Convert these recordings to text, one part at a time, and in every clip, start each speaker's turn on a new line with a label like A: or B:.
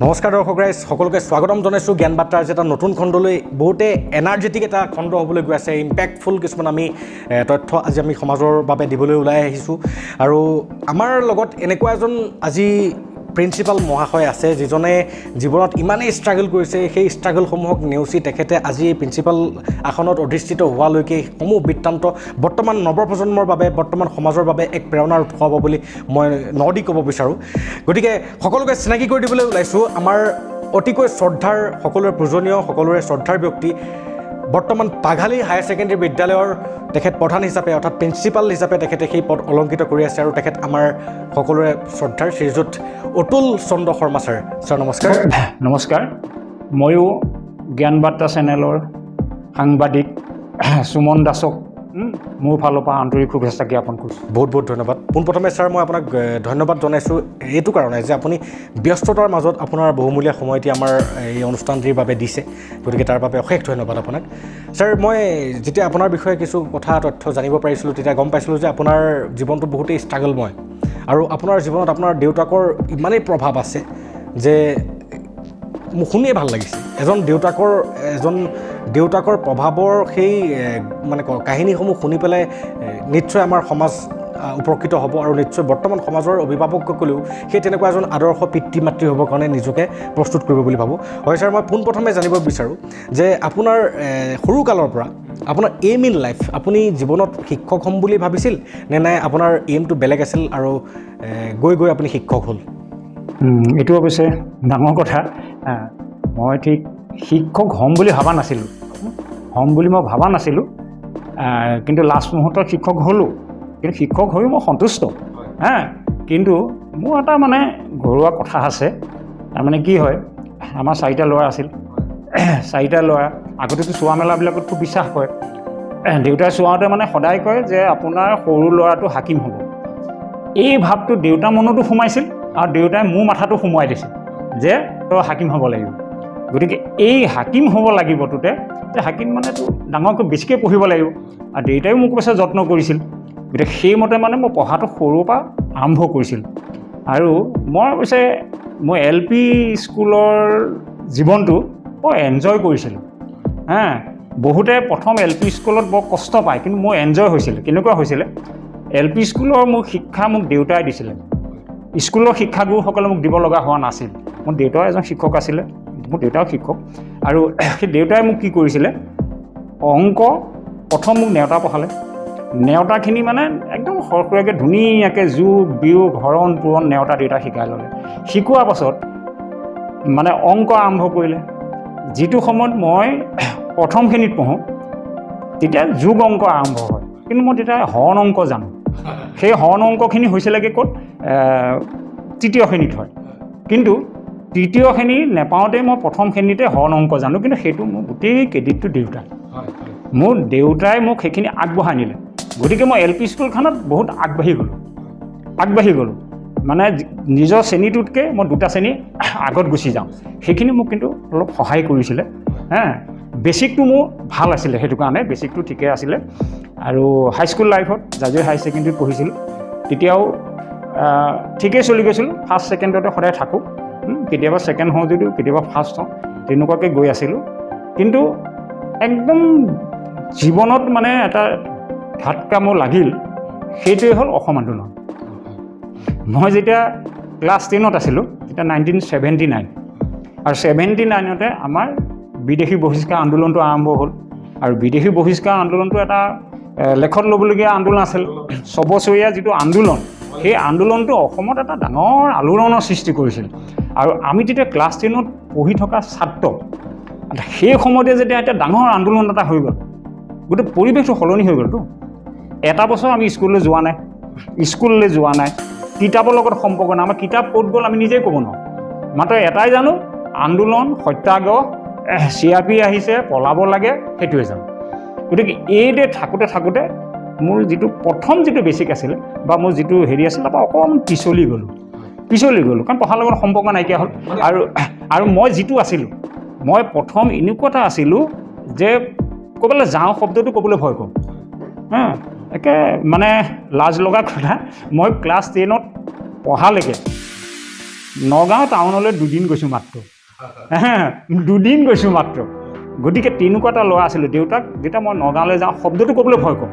A: নমস্কাৰ দৰ্শক ৰাইজ সকলোকে স্বাগতম জনাইছোঁ জ্ঞান বাৰ্তাৰ এটা নতুন খণ্ডলৈ বহুতে এনাৰ্জেটিক এটা খণ্ড হ'বলৈ গৈ আছে ইম্পেক্টফুল কিছুমান আমি তথ্য আজি আমি সমাজৰ বাবে দিবলৈ ওলাই আহিছোঁ আৰু আমাৰ লগত এনেকুৱা এজন আজি প্ৰিন্সিপাল মহাশয় আছে যিজনে জীৱনত ইমানেই ষ্ট্ৰাগল কৰিছে সেই ষ্ট্ৰাগলসমূহক নেওচি তেখেতে আজি প্ৰিন্সিপাল আসনত অধিষ্ঠিত হোৱালৈকে সমূহ বৃত্তান্ত বৰ্তমান নৱপ্ৰজন্মৰ বাবে বৰ্তমান সমাজৰ বাবে এক প্ৰেৰণাৰ উৎস হ'ব বুলি মই নদি ক'ব বিচাৰোঁ গতিকে সকলোকে চিনাকি কৰি দিবলৈ ওলাইছোঁ আমাৰ অতিকৈ শ্ৰদ্ধাৰ সকলোৰে পূজনীয় সকলোৰে শ্ৰদ্ধাৰ ব্যক্তি বৰ্তমান পাঘালী হায়াৰ ছেকেণ্ডেৰী বিদ্যালয়ৰ তেখেত প্ৰধান হিচাপে অৰ্থাৎ প্ৰিন্সিপাল হিচাপে তেখেতে সেই পদ অলংকৃত কৰি আছে আৰু তেখেত আমাৰ সকলোৰে শ্ৰদ্ধাৰ শ্ৰীযুত অতুল চন্দ্ৰ শৰ্মা ছাৰ ছাৰ নমস্কাৰ
B: নমস্কাৰ ময়ো জ্ঞান বাৰ্তা চেনেলৰ সাংবাদিক সুমন দাসক মোৰ ফালৰ পৰা আন্তৰিক শুভেচ্ছা জ্ঞাপন কৰিছোঁ
A: বহুত বহুত ধন্যবাদ পোনপ্ৰথমে ছাৰ মই আপোনাক ধন্যবাদ জনাইছোঁ এইটো কাৰণে যে আপুনি ব্যস্ততাৰ মাজত আপোনাৰ বহুমূলীয়া সময় এটি আমাৰ এই অনুষ্ঠানটিৰ বাবে দিছে গতিকে তাৰ বাবে অশেষ ধন্যবাদ আপোনাক ছাৰ মই যেতিয়া আপোনাৰ বিষয়ে কিছু কথা তথ্য জানিব পাৰিছিলোঁ তেতিয়া গম পাইছিলোঁ যে আপোনাৰ জীৱনটো বহুতেই ষ্ট্ৰাগলময় আৰু আপোনাৰ জীৱনত আপোনাৰ দেউতাকৰ ইমানেই প্ৰভাৱ আছে যে মোক শুনিয়ে ভাল লাগিছে এজন দেউতাকৰ প্ৰভাৱৰ সেই মানে কাহিনীসমূহ শুনি পেলাই নিশ্চয় আমাৰ সমাজ উপকৃত হ'ব আৰু নিশ্চয় বৰ্তমান সমাজৰ অভিভাৱকসকলেও সেই তেনেকুৱা এজন আদৰ্শ পিতৃ মাতৃ হ'বৰ কাৰণে নিজকে প্ৰস্তুত কৰিব বুলি ভাবোঁ হয় ছাৰ মই পোনপ্ৰথমে জানিব বিচাৰোঁ যে আপোনাৰ সৰুকালৰ পৰা আপোনাৰ এইম ইন লাইফ আপুনি জীৱনত শিক্ষক হ'ম বুলি ভাবিছিল নে নাই আপোনাৰ এইমটো বেলেগ আছিল আৰু গৈ গৈ আপুনি শিক্ষক হ'ল
B: এইটো অৱশ্যে ডাঙৰ কথা মই ঠিক শিক্ষক হ'ম বুলি ভবা নাছিলোঁ কিন্তু লাষ্ট মুহূৰ্তত শিক্ষক হ'লোঁ কিন্তু শিক্ষক হৈ মই সন্তুষ্ট কিন্তু মোৰ এটা মানে ঘৰুৱা কথা আছে তাৰমানে কি হয় আমাৰ চাৰিটা ল'ৰা আছিল চাৰিটা ল'ৰা আগতেতো চোৱা মেলাবিলাকত খুব বিশ্বাস কৰে দেউতাই চোৱাওঁতে মানে সদায় কয় যে আপোনাৰ সৰু ল'ৰাটো হাকিম হ'ব এই ভাৱটো দেউতাৰ মনতো সোমাইছিল আৰু দেউতাই মোৰ মাথাটো সোমোৱাই দিছিল যে তই হাকিম হ'ব লাগিব গতিকে এই হাকিম হ'ব লাগিবটোতে যে হাকিম মানেতো ডাঙৰকৈ বেছিকৈ পঢ়িব লাগিব আৰু দেউতাই মোক কৈছে যত্ন কৰিছিল গতিকে সেইমতে মানে মই পঢ়াটো সৰুৰ পৰা আৰম্ভ কৰিছিলোঁ আৰু মই অৱশ্যে মই LP স্কুলৰ জীৱনটো বৰ এনজয় কৰিছিলোঁ বহুতে প্ৰথম LP স্কুলত বৰ কষ্ট পায় কিন্তু মোৰ এনজয় হৈছিলে কেনেকুৱা হৈছিলে LP স্কুলৰ মোৰ শিক্ষা মোক দেউতাই দিছিলে স্কুলৰ শিক্ষাগুৰুসকলে মোক দিব লগা হোৱা নাছিল মোৰ দেউতাও এজন শিক্ষক আছিলে মোৰ দেউতাও শিক্ষক আৰু সেই দেউতাই মোক কি কৰিছিলে অংক প্ৰথম মোক নেওতা পঢ়ালে নেওতাখিনি মানে একদম সৰসৰীয়াকৈ ধুনীয়াকৈ যোগ বিয়োগ হৰণ পূৰণ নেওতা দেউতাই শিকাই ল'লে শিকোৱাৰ পাছত মানে অংক আৰম্ভ কৰিলে যিটো সময়ত মই প্ৰথম শ্ৰেণীত পঢ়োঁ তেতিয়া যোগ অংক আৰম্ভ হয় কিন্তু মই তেতিয়া হৰণ অংক জানো সেই হৰণ অংকখিনি হৈছিলেগৈ ক'ত তৃতীয় শ্ৰেণীত হয় কিন্তু তৃতীয় শ্ৰেণী নেপাওঁতে মই প্ৰথম শ্ৰেণীতে হৰণ অংক জানো কিন্তু সেইটো মোৰ গোটেই ক্ৰেডিটটো দেউতাই মোৰ দেউতাই মোক সেইখিনি আগবঢ়াই নিলে গতিকে মই LP স্কুলখনত বহুত আগবাঢ়ি গ'লোঁ মানে নিজৰ শ্ৰেণীটোতকৈ মই দুটা শ্ৰেণী আগত গুচি যাওঁ সেইখিনি মোক কিন্তু অলপ সহায় কৰিছিলে বেছিকটো মোৰ ভাল আছিলে সেইটো কাৰণে বেছিকটো ঠিকে আছিলে আৰু হাইস্কুল লাইফত জাজুৰি হাই ছেকেণ্ডেৰীত পঢ়িছিলোঁ তেতিয়াও ঠিকেই চলি গৈছিলোঁ ফাৰ্ষ্ট ছেকেণ্ডতে সদায় থাকোঁ কেতিয়াবা ছেকেণ্ড হওঁ যদিও কেতিয়াবা ফাৰ্ষ্ট হওঁ তেনেকুৱাকৈ গৈ আছিলোঁ কিন্তু একদম জীৱনত মানে এটা ধাক্কা মোৰ লাগিল সেইটোৱে হ'ল অসম আন্দোলন মই যেতিয়া ক্লাছ 10ত আছিলোঁ তেতিয়া 1979 আৰু 79তে আমাৰ বিদেশী বহিষ্কাৰ আন্দোলনটো আৰম্ভ হ'ল আৰু বিদেশী বহিষ্কাৰ আন্দোলনটো এটা লেখত ল'বলগীয়া আন্দোলন আছিল ছবছৰীয়া যিটো আন্দোলন সেই আন্দোলনটো অসমত এটা ডাঙৰ আলোড়নৰ সৃষ্টি কৰিছিল আৰু আমি যেতিয়া ক্লাছ 10ত পঢ়ি থকা ছাত্ৰ সেই সময়তে যেতিয়া এটা ডাঙৰ আন্দোলন এটা হৈ গ'ল গোটেই পৰিৱেশটো সলনি হৈ গ'লতো এটা বছৰ আমি স্কুললৈ যোৱা নাই কিতাপৰ লগত সম্পৰ্ক নাই আমাৰ কিতাপ ক'ত গ'ল আমি নিজেই ক'ব নোৱাৰোঁ মাত্ৰ এটাই জানো আন্দোলন সত্যাগ্ৰহ CRP আহিছে পলাব লাগে সেইটোৱে জানো গতিকে এইদৰে থাকোঁতে মোৰ যিটো প্ৰথম যিটো বেছিক আছিলে বা মোৰ যিটো হেৰি আছিল তাৰপৰা অকণমান পিছলি গ'লোঁ কাৰণ পঢ়াৰ লগত সম্পৰ্ক নাইকিয়া হ'ল আৰু মই যিটো আছিলোঁ মই প্ৰথম এনেকুৱা এটা আছিলোঁ যে ক'বলৈ যাওঁ শব্দটো ক'বলৈ ভয় কৰোঁ একে মানে লাজ লগা কথা মই ক্লাছ 10ত পঢ়ালৈকে নগাঁও টাউনলৈ 2 দিন গৈছোঁ মাত্ৰ, 2 দিন গৈছোঁ মাত্ৰ। গতিকে তেনেকুৱা এটা ল'ৰা আছিলোঁ। দেউতাক যেতিয়া মই নগাঁৱলৈ যাওঁ শব্দটো ক'বলৈ ভয় কৰোঁ,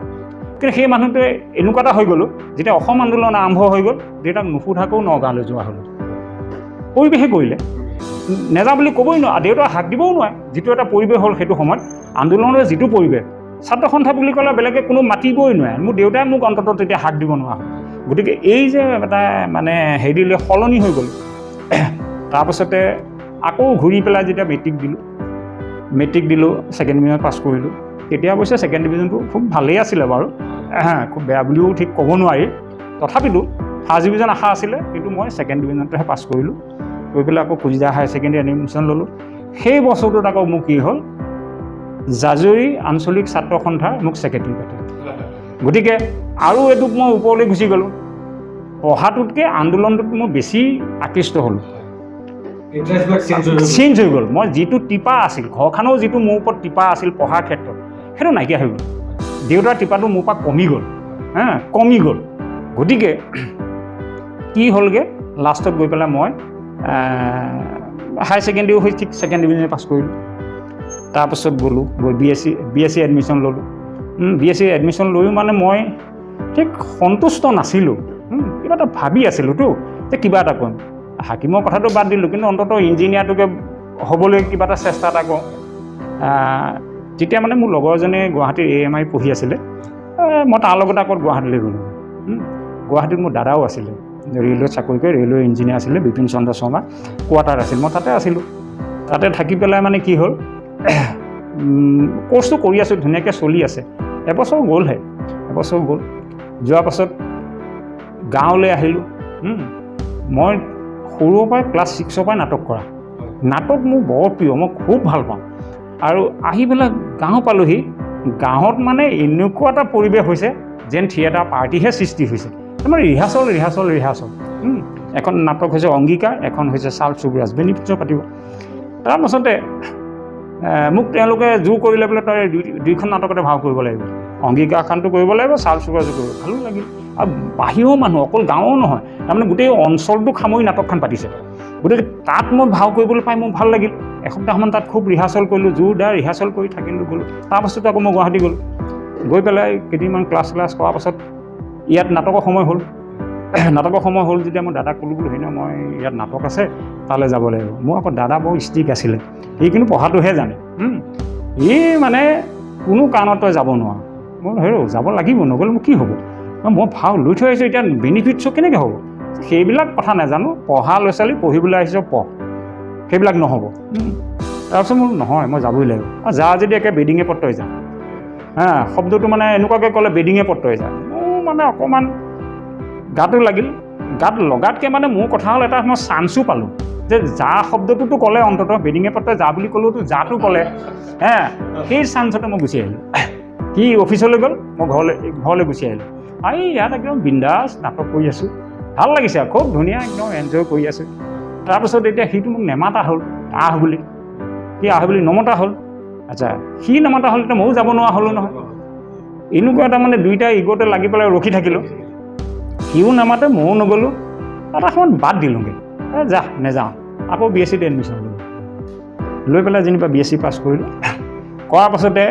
B: কিন্তু সেই মানুহটোৱে এনেকুৱা এটা হৈ গ'লোঁ, যেতিয়া অসম আন্দোলন আৰম্ভ হৈ গ'ল দেউতাক নুসুধাকৈও নগাঁৱলৈ যোৱা হ'লোঁ। পৰিৱেশে কৰিলে, নেযাওঁ বুলি ক'বই নোৱাৰে, দেউতাক হাক দিবও নোৱাৰে। যিটো এটা পৰিৱেশ হ'ল সেইটো সময়ত আন্দোলনৰ যিটো পৰিৱেশ, ছাত্ৰ সন্থা বুলি ক'লে বেলেগে কোনো মাতিবই নোৱাৰে। মোৰ দেউতাই মোক অন্ততঃ তেতিয়া হাক দিব নোৱাৰা হ'ল। গতিকে এই যে এটা মানে হেৰিলৈ সলনি হৈ গ'ল। তাৰপাছতে আকৌ ঘূৰি পেলাই যেতিয়া মেট্ৰিক দিলোঁ, ছেকেণ্ড ডিভিজন পাছ কৰিলোঁ। তেতিয়া অৱশ্যে ছেকেণ্ড ডিভিজনটো খুব ভালেই আছিলে বাৰু, খুব বেয়া বুলিও ঠিক ক'ব নোৱাৰি। তথাপিতো ফাৰ্ষ্ট ডিভিজন আশা আছিলে, কিন্তু মই ছেকেণ্ড ডিভিজনটোহে পাছ কৰিলোঁ। কৰি পেলাই আকৌ কুজিয়া হায়াৰ ছেকেণ্ডেৰী এডমিশ্যন ল'লোঁ। সেই বছৰটোত আকৌ মোক কি হ'ল, জাজৰি আঞ্চলিক ছাত্ৰ সন্থাৰ মোক ছেক্ৰেটেৰী পাতিলে। গতিকে আৰু এইটোক মই ওপৰলৈ গুচি গ'লোঁ। পঢ়াটোতকৈ আন্দোলনটোত মই বেছি আকৃষ্ট হ'লোঁ, চেঞ্জ হৈ গ'ল। মই যিটো টিপা আছিল, ঘৰখনৰ যিটো মোৰ ওপৰত টিপা আছিল পঢ়াৰ ক্ষেত্ৰত, সেইটো নাইকিয়া হৈ গ'ল। দেউতাৰ টিপাটো মোৰ পৰা কমি গ'ল। গতিকে কি হ'লগৈ, লাষ্টত গৈ পেলাই মই হায়াৰ ছেকেণ্ডেৰীও হৈ ঠিক ছেকেণ্ড ডিভিজন পাছ কৰিলোঁ। তাৰপাছত গ'লোঁ, গৈ বি এছ চি এডমিশ্যন ল'লোঁ। বি এছ চি এডমিশ্যন লৈও মানে মই ঠিক সন্তুষ্ট নাছিলোঁ। কিবা এটা ভাবি আছিলোঁতো যে কিবা এটা কৰিম। হাকিমৰ কথাটো বাদ দিলোঁ, কিন্তু অন্ততঃ ইঞ্জিনিয়াৰটোকে হ'বলৈ কিবা এটা চেষ্টা এটা কৰোঁ। তেতিয়া মানে মোৰ লগৰ এজনে গুৱাহাটীৰ AMI পঢ়ি আছিলে, মই তাৰ লগত আকৌ গুৱাহাটীলৈ গ'লোঁ। গুৱাহাটীত মোৰ দাদাও আছিলে, ৰেলৱেত চাকৰি কৰি ৰেলৱে ইঞ্জিনিয়াৰ আছিলে, বিপিন চন্দ্ৰ শৰ্মা কোৱাৰ্টাৰ আছিল। মই তাতে আছিলোঁ। তাতে থাকি পেলাই মানে কি হ'ল, কোৰ্চটো কৰি আছোঁ, ধুনীয়াকৈ চলি আছে। এবছৰ গ'ল। যোৱাৰ পাছত গাঁৱলৈ আহিলোঁ। মই সৰুৰ পৰাই ক্লাছ 6ৰ পৰাই নাটক কৰা। নাটক মোৰ বৰ প্ৰিয়, মই খুব ভাল পাওঁ। আৰু আহি পেলাই গাঁও পালোঁহি। গাঁৱত মানে এনেকুৱা এটা পৰিৱেশ হৈছে যেন থিয়েটাৰ পাৰ্টিহে সৃষ্টি হৈছে। তাৰমানে ৰিহাৰ্চল। এখন নাটক হৈছে অংগীকাৰ, এখন হৈছে চাল চুবৰাজ, বেনিফিটছৰ পাতিব। তাৰপাছতে মোক তেওঁলোকে জোৰ কৰিলে বোলে তই 2খন নাটকতে ভাও কৰিব লাগিব, অংগীকাৰখনটো কৰিব লাগিব, চাল চুবৰাজো কৰিব। ভালো লাগিল। আৰু বাহিৰৰ মানুহ, অকল গাঁৱৰ নহয়, তাৰমানে গোটেই অঞ্চলটোক সামৰি নাটকখন পাতিছে। গতিকে তাত মই ভাও কৰিবলৈ পাই মোৰ ভাল লাগিল। এসপ্তাহমান তাত খুব ৰিহাৰ্চল কৰিলোঁ, জোৰদাৰ ৰিহাৰ্চল কৰি থাকিলোঁ, গ'লোঁ। তাৰপাছত আকৌ মই গুৱাহাটী গ'লোঁ। গৈ পেলাই কেইদিনমান ক্লাছ কৰাৰ পাছত ইয়াত নাটকৰ সময় হ'ল। যেতিয়া মই দাদাক ক'লোঁ বোলো সেইদিনা মই ইয়াত নাটক আছে, তালৈ যাব লাগিব। মোৰ আকৌ দাদা বৰ ষ্ট্ৰিক আছিলে, সি কিন্তু পঢ়াটোহে জানে। মানে কোনো কাৰণত তই যাব নোৱাৰ। মই যাব লাগিব, নগ'লে মোৰ কি হ'ব? মই ভাও লৈ থৈ আহিছোঁ, এতিয়া বেনিফিটছো কেনেকৈ হ'ব? সেইবিলাক কথা নাজানো, পঢ়া ল'ৰা ছোৱালী পঢ়িবলৈ আহিছোঁ, পঢ়, সেইবিলাক নহ'ব। তাৰপিছত মোৰ নহয়, মই যাবই লাগিব। যা যদি একে বেডিঙে পত্ৰই যাম। শব্দটো মানে এনেকুৱাকৈ ক'লে বেডিঙে পত্ৰই যায়। মোৰ মানে অকণমান গাটো লাগিল। গাত লগাতকৈ মানে মোৰ কথা হ'ল এটা মই চান্সো পালোঁ যে যা শব্দটোতো ক'লে অন্ততঃ বেডিঙে পত্ৰই যা বুলি ক'লেওতো যাটো ক'লে, সেই চান্সতে মই গুচি আহিলোঁ। সি অফিচলৈ গ'ল, মই ঘৰলৈ গুচি আহিলোঁ। ইয়াত একদম বিন্দাছ নাটক কৰি আছোঁ, ভাল লাগিছে আৰু খুব ধুনীয়া, একদম এনজয় কৰি আছোঁ। তাৰপিছত এতিয়া সিটো মোক নেমাতা হ'ল, আহ বুলি নমতা হ'ল। আচ্ছা, সি নমতা হ'ল, এতিয়া ময়ো যাব নোৱাৰা হ'লোঁ নহয়। এনেকুৱা এটা মানে দুইটাই ইগতে লাগি পেলাই ৰখি থাকিলোঁ। সিও নামাতে, ময়ো নগ'লোঁ। এটা সময়ত বাদ দিলোঁগৈ, নেযাওঁ। আকৌ BSCত এডমিশ্যন ল'লোঁ। লৈ পেলাই যেনিবা BSc পাছ কৰিলোঁ। কৰাৰ পাছতে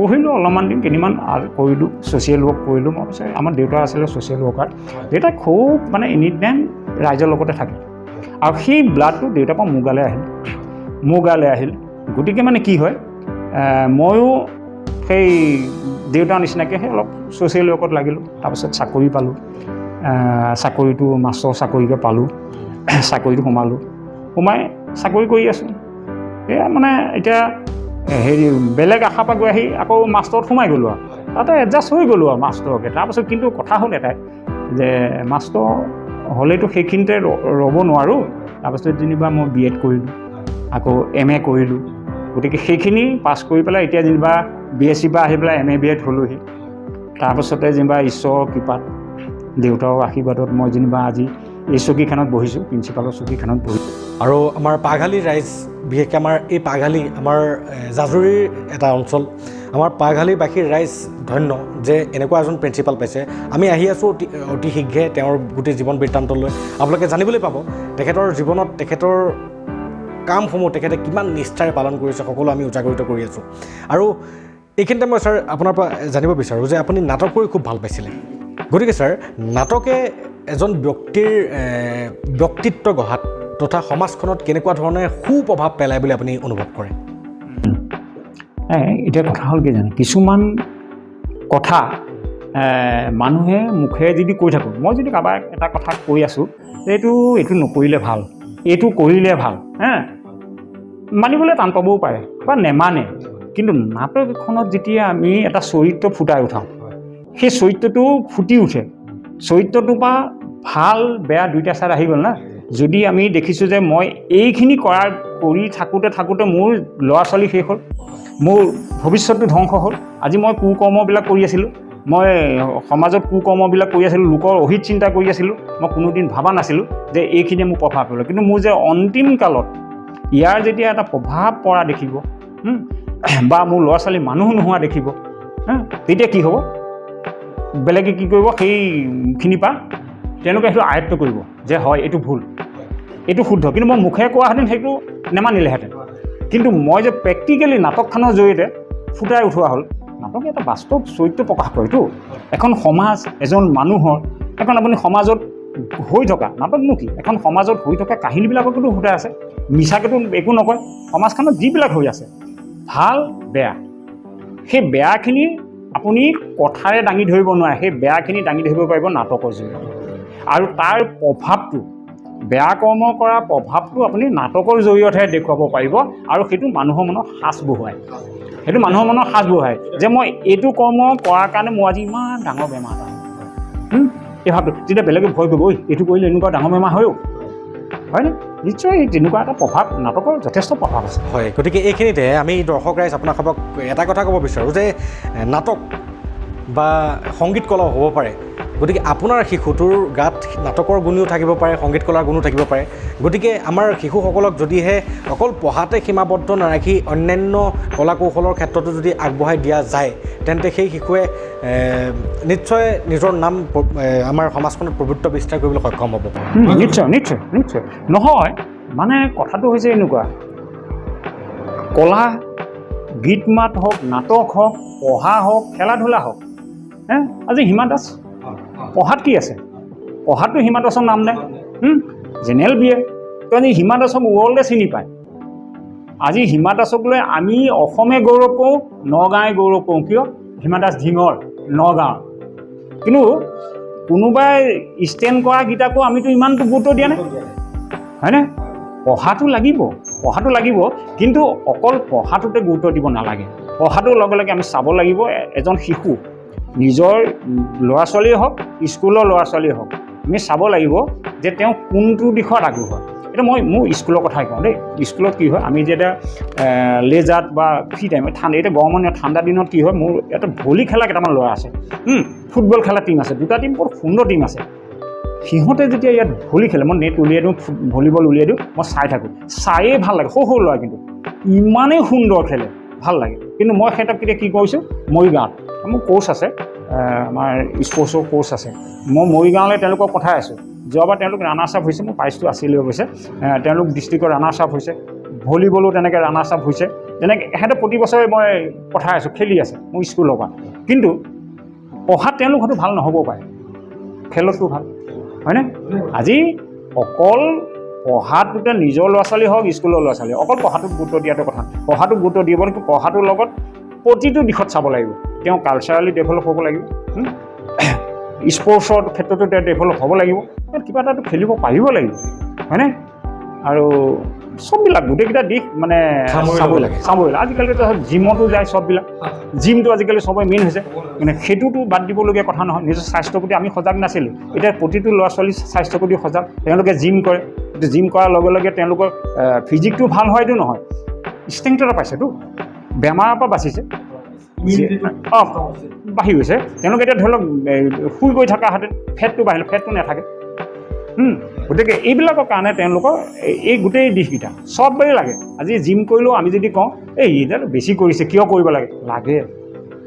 B: বহিলোঁ অলপমান দিন, কেইদিনমান কৰিলোঁ, ছ'চিয়েল ৱৰ্ক কৰিলোঁ। মই কৈছোঁ আমাৰ দেউতা আছিলে ছ'চিয়েল ৱৰ্কাৰ। দেউতা খুব মানে এনি টাইম ৰাইজৰ লগতে থাকে, আৰু সেই ব্লাডটো দেউতাৰ পৰা মোৰ গালৈ আহিল। গতিকে মানে কি হয়, ময়ো সেই দেউতাৰ নিচিনাকৈ সেই অলপ ছ'চিয়েল ৱৰ্কত লাগিলোঁ। তাৰপিছত চাকৰি পালোঁ। চাকৰিটো মাষ্টৰ চাকৰিকে পালোঁ। চাকৰিটো সোমাই চাকৰি কৰি আছোঁ। এয়া মানে এতিয়া বেলেগ আশাৰ পৰা গৈ আহি আকৌ মাষ্টৰত সোমাই গ'লোঁ আৰু তাতে এডজাষ্ট হৈ গ'লোঁ আৰু মাষ্টৰকে। তাৰপাছত কিন্তু কথা হ'ল এটাই যে মাষ্টৰ হ'লেতো সেইখিনিতে ৰ'ব নোৱাৰোঁ। তাৰপাছত যেনিবা মই B.Ed কৰিলোঁ, আকৌ MA কৰিলোঁ। গতিকে সেইখিনি পাছ কৰি পেলাই এতিয়া যেনিবা BSc পৰা আহি পেলাই MA B.Ed হ'লোহি। তাৰপাছতে যেনিবা ঈশ্বৰৰ কৃপাত, দেউতাৰ আশীৰ্বাদত মই যেনিবা আজি এই চকীখনত বহিছোঁ, প্ৰিন্সিপালৰ চকীখনত বহিছোঁ।
A: আৰু আমাৰ পাঘালী ৰাইজ, বিশেষকৈ আমাৰ এই পাঘালী আমাৰ জাজুৰীৰ এটা অঞ্চল, আমাৰ পাঘালীবাসীৰ ৰাইজ ধন্য যে এনেকুৱা এজন প্ৰিন্সিপাল পাইছে। আমি আহি আছোঁ অতি শীঘ্ৰে তেওঁৰ গোটেই জীৱন বৃত্তান্তলৈ। আপোনালোকে জানিবলৈ পাব তেখেতৰ জীৱনত তেখেতৰ কামসমূহ তেখেতে কিমান নিষ্ঠাৰে পালন কৰিছে, সকলো আমি উজাগৰিত কৰি আছোঁ। আৰু এইখিনিতে মই ছাৰ আপোনাৰ পৰা জানিব বিচাৰোঁ যে আপুনি নাটক কৰি খুব ভাল পাইছিলে, গতিকে ছাৰ নাটকে এজন ব্যক্তিৰ ব্যক্তিত্ব গঢ়াত তথা সমাজখনত কেনেকুৱা ধৰণে সুপ্ৰভাৱ পেলায় বুলি আপুনি অনুভৱ কৰে?
B: এতিয়া কথা হ'ল কি জানে, কিছুমান কথা মানুহে মুখেৰে যদি কৈ থাকোঁ, মই যদি কাৰোবাক এটা কথা কৈ আছোঁ এইটো নকৰিলে ভাল, এইটো কৰিলে ভাল, মানিবলৈ টান পাবও পাৰে বা নেমানে। কিন্তু নাটক এখনত যেতিয়া আমি এটা চৰিত্ৰ ফুটাই উঠাওঁ, সেই চৰিত্ৰটো ফুটি উঠে, চৰিত্ৰটোৰ পৰা ভাল বেয়া দুইটা চাইড আহি গ'ল না। যদি আমি দেখিছোঁ যে মই এইখিনি কৰি থাকোঁতে মোৰ ল'ৰা ছোৱালী শেষ হ'ল, মোৰ ভৱিষ্যতটো ধ্বংস হ'ল, আজি মই কুকৰ্মবিলাক কৰি আছিলোঁ, মই সমাজত কুকৰ্মবিলাক কৰি আছিলোঁ, লোকৰ অহিত চিন্তা কৰি আছিলোঁ, মই কোনোদিন ভবা নাছিলোঁ যে এইখিনিয়ে মোক প্ৰভাৱ পেলাব। কিন্তু মোৰ যে অন্তিম কালত ইয়াৰ যেতিয়া এটা প্ৰভাৱ পৰা দেখিব বা মোৰ ল'ৰা ছোৱালী মানুহ নোহোৱা দেখিব, তেতিয়া কি হ'ব, বেলেগে কি কৰিব, সেইখিনিৰ পৰা তেওঁলোকে সেইটো আয়ত্ব কৰিব যে হয় এইটো ভুল, এইটো শুদ্ধ। কিন্তু মই মুখে কোৱাহেঁতেন সেইটো নেমানিলেহেঁতেন। কিন্তু মই যে প্ৰেক্টিকেলি নাটকখনৰ জৰিয়তে ফুটাই উঠোৱা হ'ল, নাটকে এটা বাস্তৱ চৰিত্ৰ প্ৰকাশ কৰেতো। এখন সমাজ, এজন মানুহৰ, এখন আপুনি সমাজত হৈ থকা, নাটকনো কি, এখন সমাজত হৈ থকা কাহিনীবিলাকতো ফুটাই আছে, মিছাকেতো একো নকয়। সমাজখনত যিবিলাক হৈ আছে ভাল বেয়া, সেই বেয়াখিনি আপুনি কথাৰে দাঙি ধৰিব নোৱাৰে, সেই বেয়াখিনি দাঙি ধৰিব পাৰিব নাটকৰ জৰিয়তে। আৰু তাৰ প্ৰভাৱটো, বেয়া কৰ্ম কৰা প্ৰভাৱটো আপুনি নাটকৰ জৰিয়তেহে দেখুৱাব পাৰিব। আৰু সেইটো মানুহৰ মনত সাঁচ বহুৱায়, যে মই এইটো কৰ্ম কৰাৰ কাৰণে মোৰ আজি ইমান ডাঙৰ বেমাৰ এটা হ'ল। এই ভাৱটো যেতিয়া বেলেগে ভয় কৰিব, এইটো কৰিলে এনেকুৱা ডাঙৰ বেমাৰ হয়ও, হয়নে? নিশ্চয় তেনেকুৱা এটা প্ৰভাৱ, নাটকৰ যথেষ্ট প্ৰভাৱ আছে।
A: হয়, গতিকে এইখিনিতে আমি দৰ্শক ৰাইজ আপোনাক এটা কথা ক'ব বিচাৰোঁ যে নাটক বা সংগীত কলাও হ'ব পাৰে। গতিকে আপোনাৰ শিশুটোৰ গাত নাটকৰ গুণো থাকিব পাৰে, সংগীত কলাৰ গুণো থাকিব পাৰে। গতিকে আমাৰ শিশুসকলক যদিহে অকল পঢ়াতে সীমাবদ্ধ নাৰাখি অন্যান্য কলা কৌশলৰ ক্ষেত্ৰতো যদি আগবঢ়াই দিয়া যায়, তেন্তে সেই শিশুৱে নিশ্চয় নিজৰ নাম আমাৰ সমাজখনত প্ৰভুত্ব বিস্তাৰ কৰিবলৈ সক্ষম হ'ব।
B: নিশ্চয় নিশ্চয় নিশ্চয়। নহয় মানে কথাটো হৈছে এনেকুৱা, কলা, গীত মাত হওক, নাটক হওক, পঢ়া হওক, খেলা ধূলা হওক, আজি হিমা দাস পঢ়াত কি আছে? পঢ়াততো হিমা দাসৰ নাম নাই, জেনেৰেল BA। তো আজি হিমা দাসক ৱৰ্ল্ডে চিনি পায়। আজি হিমা দাসক লৈ আমি অসমে গৌৰৱ কৰোঁ, নগাঁৱে গৌৰৱ কৰোঁ। কিয়? হিমা দাস ধিঙৰ নগাঁও। কিন্তু কোনোবাই ষ্টেণ্ড কৰা গীতাকো আমিতো ইমানটো গুৰুত্ব দিয়া নাই, হয়নে? পঢ়াটো লাগিব, কিন্তু অকল পঢ়াটোতে গুৰুত্ব দিব নালাগে। পঢ়াটোৰ লগে লগে আমি চাব লাগিব এজন শিশু, নিজৰ ল'ৰা ছোৱালীয়ে হওক, স্কুলৰ ল'ৰা ছোৱালীয়ে হওক, আমি চাব লাগিব যে তেওঁ কোনটো দিশত আগ্ৰহ হয়। এতিয়া মই মোৰ স্কুলৰ কথাই কওঁ দেই। স্কুলত কি হয়, আমি যেতিয়া লেজাত বা ফ্ৰী টাইম, এতিয়া গৰমৰ দিনত, ঠাণ্ডা দিনত কি হয়, মোৰ এটা ভলী খেলা কেইটামান ল'ৰা আছে, ফুটবল খেলা টিম আছে, দুটা টিম বৰ সুন্দৰ টিম আছে। সিহঁতে যেতিয়া ইয়াত ভলী খেলে, মই নেট উলিয়াই দিওঁ, ভলীবল উলিয়াই দিওঁ, মই চাই থাকোঁ, চায়েই ভাল লাগে। সৰু ল'ৰা কিন্তু ইমানেই সুন্দৰ খেলে, ভাল লাগে। কিন্তু মই সিহঁতক কেতিয়া কি কৰিছোঁ, মৰিগাঁৱত মোৰ কোচ আছে, আমাৰ স্পৰ্টছৰ কোচ আছে, মই মৰিগাঁৱলৈ তেওঁলোকক পঠাই আছোঁ। যোৱাবাৰ তেওঁলোক ৰানাৰ্ছ আপ হৈছে, মোৰ প্ৰাইজটো আছিলে অৱশ্যে। তেওঁলোক ডিষ্ট্ৰিক্টৰ ৰানাৰ্ছ আপ হৈছে, ভলীবলো তেনেকৈ ৰানাৰ্ছ আপ হৈছে। তেনেকৈ সিহঁতে প্ৰতি বছৰে মই পঠাই আছোঁ, খেলি আছে মোৰ স্কুলৰ পৰা। কিন্তু পঢ়াত তেওঁলোক হয়তো ভাল নহ'বও পাৰে, খেলতো ভাল, হয়নে? আজি অকল পঢ়াটোতে নিজৰ ল'ৰা ছোৱালী হওক, স্কুলৰ ল'ৰা ছোৱালী, অকল পঢ়াটোত গুৰুত্ব দিয়াটো কথা। পঢ়াটোত গুৰুত্ব দিব কিন্তু পঢ়াটোৰ লগত প্ৰতিটো দিশত চাব লাগিব। তেওঁ কালচাৰেলি ডেভেলপ হ'ব লাগিব, স্পৰ্টছৰ ক্ষেত্ৰতো তেওঁ ডেভেলপ হ'ব লাগিব, কিবা এটাতো খেলিব পাৰিব লাগিব, হয়নে? আৰু চববিলাক গোটেইকেইটা দিশ মানে চাবই লাগে। আজিকালিতো জিমতো যায় চববিলাক, জিমটো আজিকালি চবৰে মেইন হৈছে। মানে সেইটোতো বাদ দিবলগীয়া কথা নহয়। নিজৰ স্বাস্থ্যৰ প্ৰতি আমি সজাগ নাছিলোঁ, এতিয়া প্ৰতিটো ল'ৰা ছোৱালী স্বাস্থ্যৰ প্ৰতি সজাগ। তেওঁলোকে জিম কৰে, জিম কৰাৰ লগে লগে তেওঁলোকৰ ফিজিকটো ভাল হয়তো নহয়, ষ্ট্ৰেংথ এটা পাইছেতো, বেমাৰৰ পৰা বাচিছে, বাঢ়ি গৈছে। তেওঁলোকে এতিয়া ধৰি লওক শুই গৈ থকাহেঁতেন ফেটটো বাঢ়িলে, ফেটটো নাথাকে। গতিকে এইবিলাকৰ কাৰণে তেওঁলোকৰ এই গোটেই দিশকেইটা চবেই লাগে। আজি জিম কৰিলেও আমি যদি কওঁ এইডাল বেছি কৰিছে, কিয় কৰিব লাগে?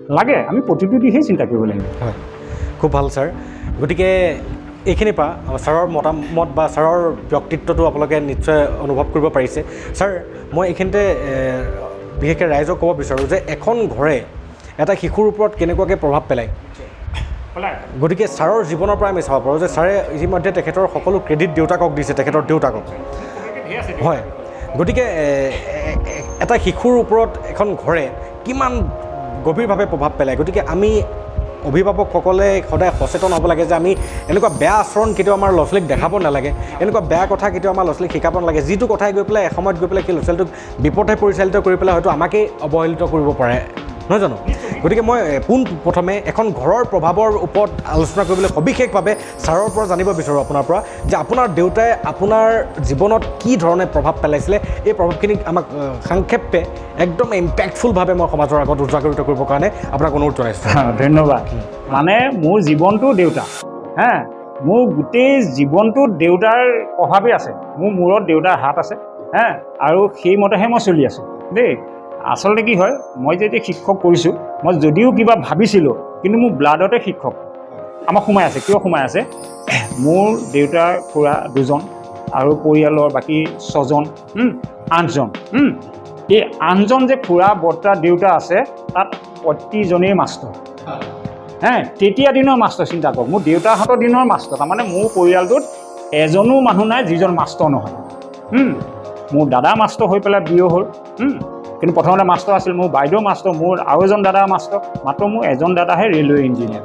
B: লাগে আমি প্ৰতিটো দিশেই চিন্তা কৰিব লাগিব।
A: হয়, খুব ভাল ছাৰ। গতিকে এইখিনিৰ পৰা ছাৰৰ মতামত বা ছাৰৰ ব্যক্তিত্বটো আপোনালোকে নিশ্চয় অনুভৱ কৰিব পাৰিছে। ছাৰ, মই এইখিনিতে বিশেষকৈ ৰাইজক ক'ব বিচাৰোঁ যে এখন ঘৰে এটা শিশুৰ ওপৰত কেনেকুৱাকৈ প্ৰভাৱ পেলায়। গতিকে ছাৰৰ জীৱনৰ পৰা আমি চাব পাৰোঁ যে ছাৰে ইতিমধ্যে তেখেতৰ সকলো ক্ৰেডিট দেউতাকক দিছে, তেখেতৰ দেউতাকক। হয়, গতিকে এটা শিশুৰ ওপৰত এখন ঘৰে কিমান গভীৰভাৱে প্ৰভাৱ পেলায়। গতিকে আমি অভিভাৱকসকলে সদায় সচেতন হ'ব লাগে যে আমি এনেকুৱা বেয়া আচৰণ কেতিয়াও আমাৰ ল'ৰা ছোৱালীক দেখাব নালাগে, এনেকুৱা বেয়া কথা কেতিয়াও আমাৰ ল'ৰা ছোৱালীক শিকাব নালাগে, যিটো কথাই গৈ পেলাই এসময়ত গৈ পেলাই সেই ল'ৰা ছোৱালীটোক বিপথে পৰিচালিত কৰি পেলাই হয়তো আমাকেই অৱহেলিত কৰিব পাৰে, নহয় জানো? গতিকে মই পোনপ্ৰথমে এখন ঘৰৰ প্ৰভাৱৰ ওপৰত আলোচনা কৰিবলৈ সবিশেষভাৱে ছাৰৰ পৰা জানিব বিচাৰোঁ আপোনাৰ পৰা যে আপোনাৰ দেউতাই আপোনাৰ জীৱনত কি ধৰণে প্ৰভাৱ পেলাইছিলে, এই প্ৰভাৱখিনিক আমাক সংক্ষেপে একদম ইম্পেক্টফুলভাৱে মই সমাজৰ আগত উজাগৰিত কৰিবৰ কাৰণে আপোনাক অনুৰোধ জনাইছোঁ।
B: ধন্যবাদ। মানে মোৰ জীৱনটো দেউতা, মোৰ গোটেই জীৱনটো দেউতাৰ প্ৰভাৱেই আছে। মোৰ মূৰত দেউতাৰ হাত আছে, আৰু সেইমতেহে মই চলি আছোঁ দেই। আচলতে কি হয়, মই যেতিয়া শিক্ষক কৰিছোঁ, মই যদিও কিবা ভাবিছিলোঁ, কিন্তু মোৰ ব্লাডতে শিক্ষক আমাৰ সোমাই আছে। কিয় সোমাই আছে? মোৰ দেউতাৰ খুৰা 2জন আৰু পৰিয়ালৰ বাকী 6জন, 8জন। এই 8জন যে খুৰা বৰ্তা দেউতা আছে, তাত প্ৰতিজনেই মাষ্টৰ। তেতিয়া দিনৰ মাষ্টৰ চিন্তা কৰক, মোৰ দেউতাহঁতৰ দিনৰ মাষ্টৰ। তাৰমানে মোৰ পৰিয়ালটোত এজনো মানুহ নাই যিজন মাষ্টৰ নহয়। মোৰ দাদা মাষ্টৰ হৈ পেলাই বিয় হ'ল, কিন্তু প্ৰথমতে মাষ্টৰ আছিল। মোৰ বাইদেউ মাষ্টৰ, মোৰ আৰু এজন দাদা মাষ্টৰ, মাত্ৰ মোৰ এজন দাদাহে ৰেলৱে ইঞ্জিনিয়াৰ।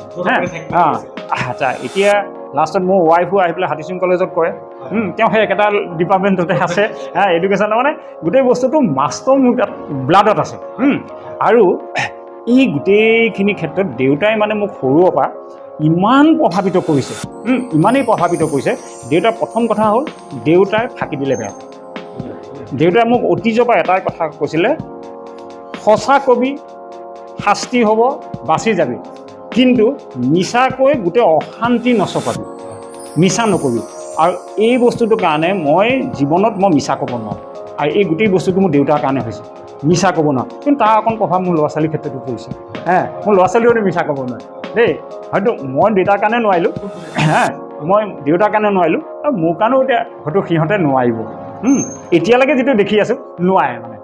B: আচ্ছা, এতিয়া লাষ্টত মোৰ ৱাইফো আহি পেলাই হাতীচিং কলেজত কৰে। তেওঁ সেই একেটা ডিপাৰ্টমেণ্টতে আছে, এডুকেশ্যনৰ। মানে গোটেই বস্তুটো মাষ্টৰ মোৰ তাত ব্লাডত আছে। আৰু এই গোটেইখিনি ক্ষেত্ৰত দেউতাই মানে মোক সৰুৰ পৰা ইমান প্ৰভাৱিত কৰিছে, ইমানেই প্ৰভাৱিত কৰিছে। দেউতাৰ প্ৰথম কথা হ'ল, দেউতাই ফাঁকি দিলে বেয়া। দেউতাই মোক অতীজৰ পৰা এটাই কথা কৈছিলে, সঁচা কবি শাস্তি হ'ব, বাচি যাবি, কিন্তু মিছাকৈ গোটেই অশান্তি নচপাবি, মিছা নকবি। আৰু এই বস্তুটোৰ কাৰণে মই জীৱনত মিছা ক'ব নোৱাৰোঁ। আৰু এই গোটেই বস্তুটো মোৰ দেউতাৰ কাৰণে হৈছে, মিছা ক'ব নোৱাৰোঁ। কিন্তু তাৰ অকণ প্ৰভাৱ মোৰ ল'ৰা ছোৱালীৰ ক্ষেত্ৰতো পৰিছে। মোৰ ল'ৰা ছোৱালীও মিছা ক'ব নোৱাৰে দেই। হয়তো মই দেউতাৰ কাৰণে নোৱাৰিলোঁ, মই দেউতাৰ কাৰণে নোৱাৰিলোঁ, আৰু মোৰ কাৰণেও এতিয়া হয়তো সিহঁতে নোৱাৰিব। এতিয়ালৈকে যিটো দেখি আছোঁ, নোৱাৰে মানে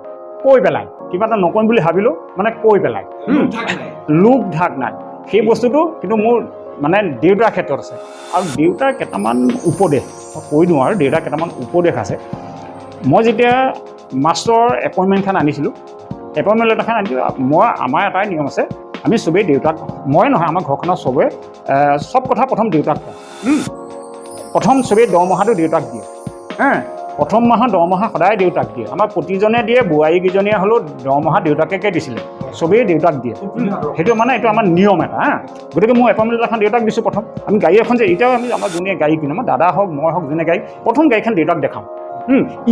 B: কৈ পেলাই, কিবা এটা নকৰিম বুলি ভাবিলোঁ মানে কৈ পেলাই, লোক ঢাক নাই। সেই বস্তুটো কিন্তু মোৰ মানে দেউতাৰ ক্ষেত্ৰত আছে। আৰু দেউতাৰ কেইটামান উপদেশ মই কৈ দিওঁ, আৰু দেউতাৰ কেইটামান উপদেশ আছে। মই যেতিয়া মাষ্টৰ এপইণ্টমেণ্টখন আনিছিলোঁ, এপইণ্টমেণ্ট লেটাৰখন আনিছিলোঁ, আমাৰ এটাই নিয়ম আছে, আমি চবেই দেউতাক, মই নহয় আমাৰ ঘৰখনৰ চবেই চব কথা প্ৰথম দেউতাক কওঁ। প্ৰথম চবেই দৰমহাটো দেউতাক দিয়ে। প্ৰথম মাহৰ দৰমহা সদায় দেউতাক দিয়ে। আমাৰ প্ৰতিজনে দিয়ে, বোৱাৰীকেইজনীয়ে হ'লেও দৰমহা দেউতাকে দিছিলে, চবেই দেউতাক দিয়ে। সেইটো মানে এইটো আমাৰ নিয়ম এটা। গতিকে মই এপইণ্টমেণ্ট এখন দেউতাক দিছোঁ প্ৰথম। আমি গাড়ী এখন যে এতিয়াও আমি আমাৰ যোনে গাড়ী কিনো, আমাৰ দাদা হওক মই হওক যোনে গাড়ী, প্ৰথম গাড়ীখন দেউতাক দেখাওঁ।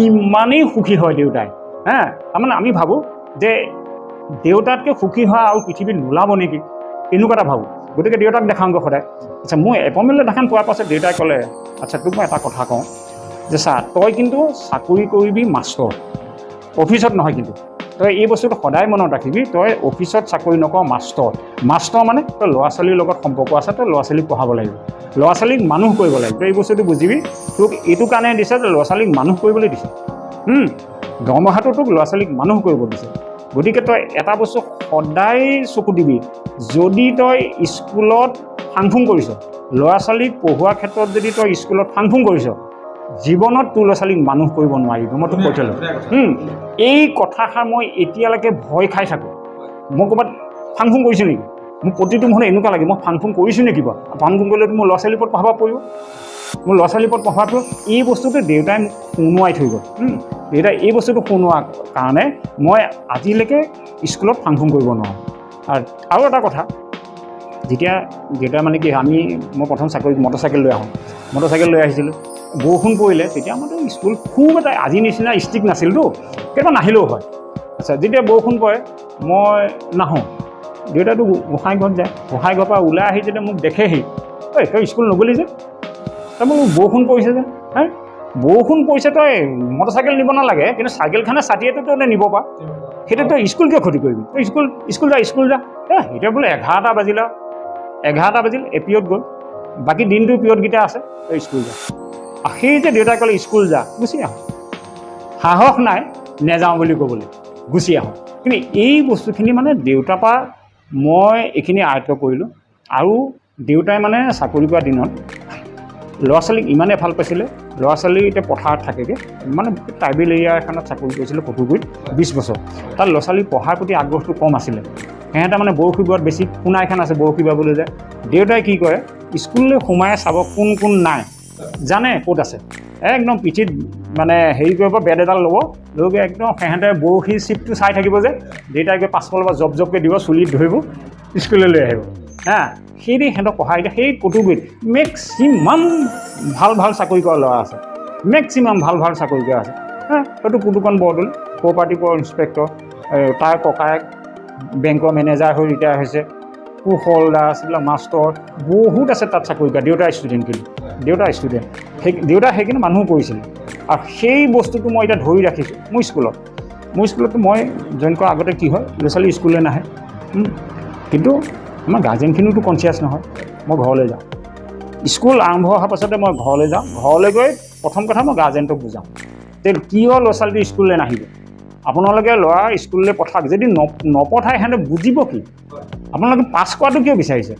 B: ইমানেই সুখী হয় দেউতাই। তাৰমানে আমি ভাবোঁ যে দেউতাতকৈ সুখী হোৱা আৰু পৃথিৱীত নোলাব নেকি, এনেকুৱা এটা ভাবোঁ। গতিকে দেউতাক দেখাওঁগৈ সদায়। আচ্ছা, মই এপইণ্টমেণ্ট লেটাৰখন পোৱাৰ পাছত দেউতাই ক'লে, আচ্ছা তোক মই এটা কথা কওঁ যে চা, তই কিন্তু চাকৰি কৰিবি মাষ্টৰ, অফিচত নহয়। কিন্তু তই এই বস্তুটো সদায় মনত ৰাখিবি, তই অফিচত চাকৰি নকৰ, মাষ্টৰ মানে তই ল'ৰা ছোৱালীৰ লগত সম্পৰ্ক আছে, তই ল'ৰা ছোৱালীক পঢ়াব লাগিব, ল'ৰা ছোৱালীক মানুহ কৰিব লাগিব। তই এই বস্তুটো বুজিবি, তোক এইটো কাৰণে দিছে যে ল'ৰা ছোৱালীক মানুহ কৰিবলৈ দিছে। দৰমহাটো তোক ল'ৰা ছোৱালীক মানুহ কৰিব দিছে। গতিকে তই এটা বস্তু সদায় চকু দিবি, যদি তই স্কুলত ফাংফুং কৰিছ, ল'ৰা ছোৱালীক পঢ়োৱাৰ ক্ষেত্ৰত যদি তই স্কুলত ফাংফুং কৰিছ, জীৱনত তোৰ ল'ৰা ছোৱালীক মানুহ কৰিব নোৱাৰিব। মই তোক কৈ থ'লোঁ। এই কথাষাৰ মই এতিয়ালৈকে ভয় খাই থাকোঁ। মই ক'ৰবাত ফাংফুং কৰিছোঁ নেকি? মোৰ প্ৰতিটো মুহূৰ্তত এনেকুৱা লাগে মই ফাংফুং কৰিছোঁ নেকি বাৰু? ফাংফুং কৰিলেতো মোৰ ল'ৰা ছোৱালীৰ ওপৰত প্ৰভাৱ পৰিব। মোৰ ল'ৰা ছোৱালীৰ ওপৰত প্ৰভাৱটো এই বস্তুটো দেউতাই মোক শুনোৱাই থৈ গ'ল। দেউতাই এই বস্তুটো শুনোৱাৰ কাৰণে মই আজিলৈকে স্কুলত ফাংফুং কৰিব নোৱাৰোঁ। আৰু এটা কথা, যেতিয়া দেউতাই মানে কি, মই প্ৰথম চাকৰিত মটৰচাইকেল লৈ আহিছিলোঁ। বৰষুণ পৰিলে, তেতিয়া আমাৰতো স্কুল খুব এটা আজি নিচিনা ষ্ট্ৰিক্ট নাছিলতো, কেতিয়াবা নাহিলেও হয়। আচ্ছা, যেতিয়া বৰষুণ পৰে মই নাহোঁ, দেউতাইতো গোঁসাই ঘৰত যায়, গোঁসাই ঘৰৰ পৰা ওলাই আহি যেতিয়া মোক দেখেহি, ঐ তই স্কুল নগ'লি যে, তই মোক বৰষুণ পৰিছে যে, বৰষুণ পৰিছে তই মটৰচাইকেল নিব নালাগে, কিন্তু চাইকেলখনে ছাতিয়েতো তই নিব পাৰ। সেইটো তই স্কুল কিয় ক্ষতি কৰিবি? তই স্কুল যা। এতিয়া বোলে 11টা বাজিল, এ পিৰিয়ড গ'ল, বাকী দিনটোৰ পিৰিয়ডকেইটা আছে, তই স্কুল যা। সেই যে দেউতাই ক'লে স্কুল যা, গুচি আহোঁ। সাহস নাই নেযাওঁ বুলি ক'বলৈ, গুচি আহোঁ। কিন্তু এই বস্তুখিনি মানে দেউতাৰ পৰা মই এইখিনি আয়ত্ব কৰিলোঁ। আৰু দেউতাই মানে চাকৰি কৰা দিনত ল'ৰা ছোৱালীক ইমানেই ভাল পাইছিলে। ল'ৰা ছোৱালী এতিয়া পথাৰত থাকেগৈ, মানে ট্ৰাইবেল এৰিয়া এখনত চাকৰি কৰিছিলে কটুগুৰিত 20 বছৰ। তাত ল'ৰা ছোৱালী পঢ়াৰ প্ৰতি আগ্ৰহটো কম আছিলে। সিহঁতে মানে বৰশী বোৱাত বেছি পোনা এখন আছে, বৰশী বাবলৈ যায়। দেউতাই কি কৰে, স্কুললৈ সোমাই চাব কোন নাই, জানে ক'ত আছে। একদম পিঠিত মানে হেৰি কৰিব, বেট এডাল ল'ব, লৈ গৈ একদম সিহঁতে বৰশী চিপটো চাই থাকিব যে, দেউতাই গৈ পাছফালৰ পৰা জপকৈ দিব, চুলিত ধৰিব, স্কুললৈ লৈ আহিব। সেইদে সিহঁতক পঢ়াই দিয়ে। সেই কটুগুৰিত মেক্সিমাম ভাল চাকৰি কৰা ল'ৰা আছে, মেক্সিমাম ভাল চাকৰি কৰা আছে। হয়তো পুতুকণ বৰদলৈ কোঅপাৰেটিভৰ ইনস্পেক্টৰ, তাৰ ককায়েক বেংকৰ মেনেজাৰ হৈ ৰিটায়াৰ হৈছে, কুশল দাস, এইবিলাক মাষ্টৰ বহুত আছে তাত চাকৰি কৰা। দেউতাৰ ষ্টুডেণ্ট, কিন্তু দেউতাৰ ষ্টুডেণ্ট দেউতা সেইখিনি মানুহো কৰিছিলে। আৰু সেই বস্তুটো মই এতিয়া ধৰি ৰাখিছোঁ মোৰ স্কুলতো মই জইন কৰাৰ আগতে কি হয়, ল'ৰা ছোৱালী স্কুললৈ নাহে, কিন্তু আমাৰ গাৰ্জেনখিনিওতো কনচিয়াছ নহয়। মই ঘৰলৈ যাওঁ, স্কুল আৰম্ভ হোৱাৰ পাছতে মই ঘৰলৈ যাওঁ। ঘৰলৈ গৈ প্ৰথম কথা মই গাৰ্জেণ্টক বুজাওঁ যে কিয় ল'ৰা ছোৱালীটো স্কুললৈ নাহিব। আপোনালোকে ল'ৰা স্কুললৈ পঠাওক, যদি নপঠায় সিহঁতে বুজিব কি? আপোনালোকে পাছ কৰাটো কিয় বিচাৰিছে?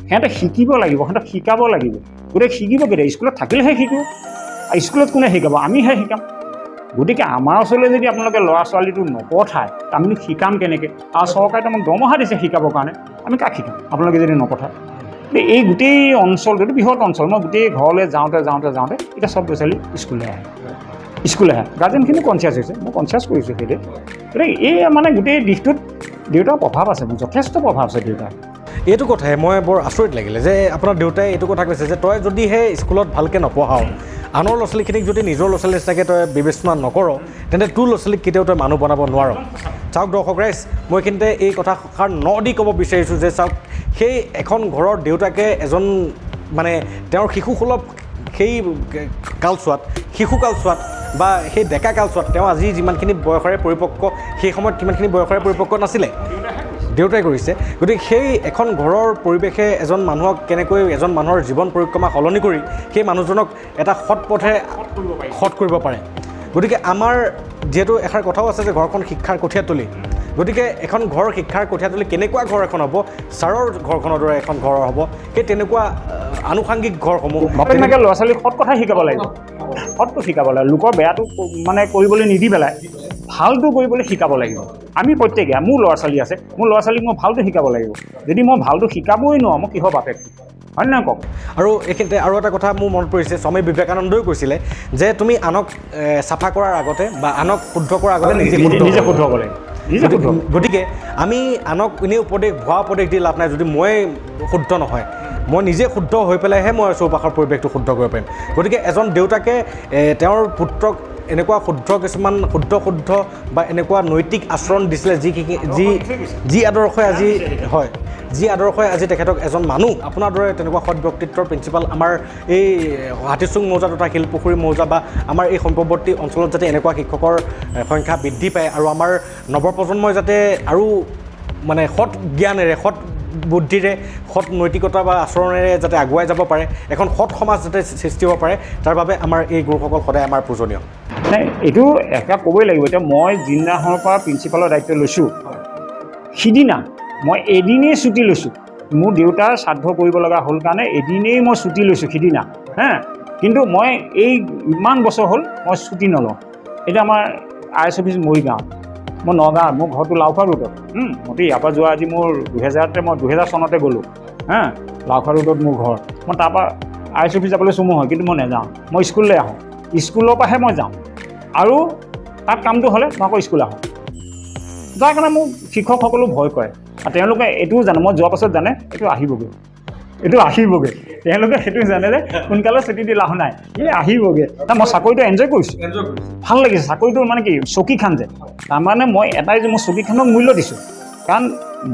B: সিহঁতে শিকিব লাগিব, সিহঁতক শিকাব লাগিব। গতিকে শিকিব কেতিয়া? স্কুলত থাকিলেহে শিকিব। স্কুলত কোনে শিকাব? আমিহে শিকাম। গতিকে আমাৰ ওচৰলৈ যদি আপোনালোকে ল'ৰা ছোৱালীটো নপঠায়, আমিনো শিকাম কেনেকৈ? আৰু চৰকাৰে আমাক দৰমহা দিছে শিকাবৰ কাৰণে, আমি কাক শিকাম আপোনালোকে যদি নপঠায়? এই গোটেই অঞ্চলটো বৃহৎ অঞ্চল, মই গোটেই ঘৰলৈ যাওঁতে এতিয়া চব ল'ৰা ছোৱালী স্কুললৈ আহে। গাৰ্জেনখিনিও কনচিয়াছ হৈছে, মই কনচিয়াছ কৰিছোঁ সেইদে। গতিকে এই মানে গোটেই দিশটোত দেউতাৰ প্ৰভাৱ আছে, মোৰ যথেষ্ট প্ৰভাৱ আছে দেউতাৰ।
A: এইটো কথাই মই বৰ আচৰিত লাগিলে যে আপোনাৰ দেউতাই এইটো কথা কৈছে যে তই যদিহে স্কুলত ভালকৈ নপঢ়াও, আনৰ ল'ৰা ছোৱালীখিনিক যদি নিজৰ ল'ৰা ছোৱালী নিচিনাকৈ তই বিবেচনা নকৰ, তেন্তে তোৰ ল'ৰা ছোৱালীক কেতিয়াও তই মানুহ বনাব নোৱাৰ। চাওক দৰ্শক ৰাইজ, মই এইখিনিতে এই কথাষাৰ দি ক'ব বিচাৰিছোঁ যে চাওক, সেই এখন ঘৰৰ দেউতাকে এজন মানে তেওঁৰ শিশুসুলভ সেই শিশু কালচোৱাত বা সেই ডেকা কালচোৱাত তেওঁ আজি যিমানখিনি বয়সৰে পৰিপক্ক, সেই সময়ত কিমানখিনি বয়সৰে পৰিপক্ক নাছিলে, দেউতাই কৰিছে। গতিকে সেই এখন ঘৰৰ পৰিৱেশে এজন মানুহক কেনেকৈ এজন মানুহৰ জীৱন পৰিক্ৰমা সলনি কৰি সেই মানুহজনক এটা সৎ পথে সৎ কৰিব পাৰে। গতিকে আমাৰ যিহেতু এষাৰ কথাও আছে যে ঘৰখন শিক্ষাৰ কঠীয়াতলী, গতিকে এখন ঘৰ শিক্ষাৰ কঠীয়াতলী কেনেকুৱা ঘৰ এখন হ'ব, ছাৰৰ ঘৰখনৰ দৰে এখন ঘৰ হ'ব, সেই তেনেকুৱা আনুষাংগিক ঘৰসমূহ
B: তেনেকৈ ল'ৰা ছোৱালীক সৎ কথা শিকাব লাগিব, সৎটো শিকাব লাগিব। লোকৰ বেয়াটো মানে কৰিবলৈ নিদি পেলাই ভালটো কৰিবলৈ শিকাব লাগিব। আমি প্ৰত্যেকে, মোৰ ল'ৰা ছোৱালী আছে, মোৰ ল'ৰা ছোৱালীক মই ভালটো শিকাব লাগিব। যদি মই ভালটো শিকাবই নোৱাৰোঁ, মই কিহৰ বাপেক, হয় নহয় কওক?
A: আৰু এইখিনিতে আৰু এটা কথা মোৰ মনত পৰিছে, স্বামী বিবেকানন্দই কৈছিলে যে তুমি আনক চাফা কৰাৰ আগতে বা আনক শুদ্ধ কৰাৰ আগতে নিজে
B: শুদ্ধ হ'ব লাগিব।
A: গতিকে আমি আনক এনেই ভুৱা উপদেশ দি লাভ নাই। যদি মই শুদ্ধ নহয়, মই নিজে শুদ্ধ হৈ পেলাইহে মই চৌপাশৰ পৰিৱেশটো শুদ্ধ কৰিব পাৰিম। গতিকে এজন দেউতাকে তেওঁৰ পুত্ৰক এনেকুৱা কিছুমান শুদ্ধ বা এনেকুৱা নৈতিক আচৰণ দিছিলে যি আদৰ্শই আজি তেখেতক এজন মানুহ আপোনাৰ দৰে তেনেকুৱা সৎ ব্যক্তিত্বৰ প্ৰিন্সিপাল আমাৰ এই হাতীচুং মৌজা তথা শিলপুখুৰী মৌজা বা আমাৰ এই সম্পৱৰ্তী অঞ্চলত যাতে এনেকুৱা শিক্ষকৰ সংখ্যা বৃদ্ধি পায় আৰু আমাৰ নৱপ্ৰজন্মই যাতে আৰু মানে সৎ জ্ঞানেৰে, সৎ বুদ্ধিৰে, সৎ নৈতিকতা বা আচৰণেৰে যাতে আগুৱাই যাব পাৰে, এখন সৎ সমাজ যাতে সৃষ্টি হ'ব পাৰে, তাৰ বাবে আমাৰ এই গুৰুসকল সদায় আমাৰ পূজনীয়।
B: নাই, এইটো এটা ক'বই লাগিব। এতিয়া মই যিদিনাখনৰ পৰা প্ৰিন্সিপালৰ দায়িত্ব লৈছোঁ, সিদিনা মই এদিনেই ছুটি লৈছোঁ। মোৰ দেউতাৰ শ্ৰাদ্ধ কৰিব লগা হ'ল কাৰণে এদিনেই মই ছুটি লৈছোঁ সিদিনা, কিন্তু মই এই ইমান বছৰ হ'ল মই ছুটি নলওঁ। এতিয়া আমাৰ IS অফিচ মৰিগাঁৱত, মই নগাঁৱত, মোৰ ঘৰটো লাওখোৱা ৰোডত। মইতো ইয়াৰ পৰা যোৱা আজি মোৰ 2000 চনতে গ'লোঁ, লাওখোৱা ৰোডত মোৰ ঘৰ। মই তাৰপৰা IS অফিচ যাবলৈ চমু হয়, কিন্তু মই নাযাওঁ, মই স্কুললৈ আহোঁ। স্কুলৰ পৰাহে মই যাওঁ, আৰু তাত কামটো হ'লে মই আকৌ স্কুল আহোঁ। যাৰ কাৰণে মোক শিক্ষকসকলেও ভয় কৰে, আৰু তেওঁলোকে এইটোও জানে, মই যোৱাৰ পাছত জানে এইটো আহিবগৈ। তেওঁলোকে সেইটো জানে যে সোনকালে ছুটি দি লাভ নাই, আহিবগৈ। মই চাকৰিটো এনজয় কৰিছোঁ, ভাল লাগিছে চাকৰিটো। মানে কি চকীখন যে, তাৰমানে মই এটাই যে মই চকীখনক মূল্য দিছোঁ, কাৰণ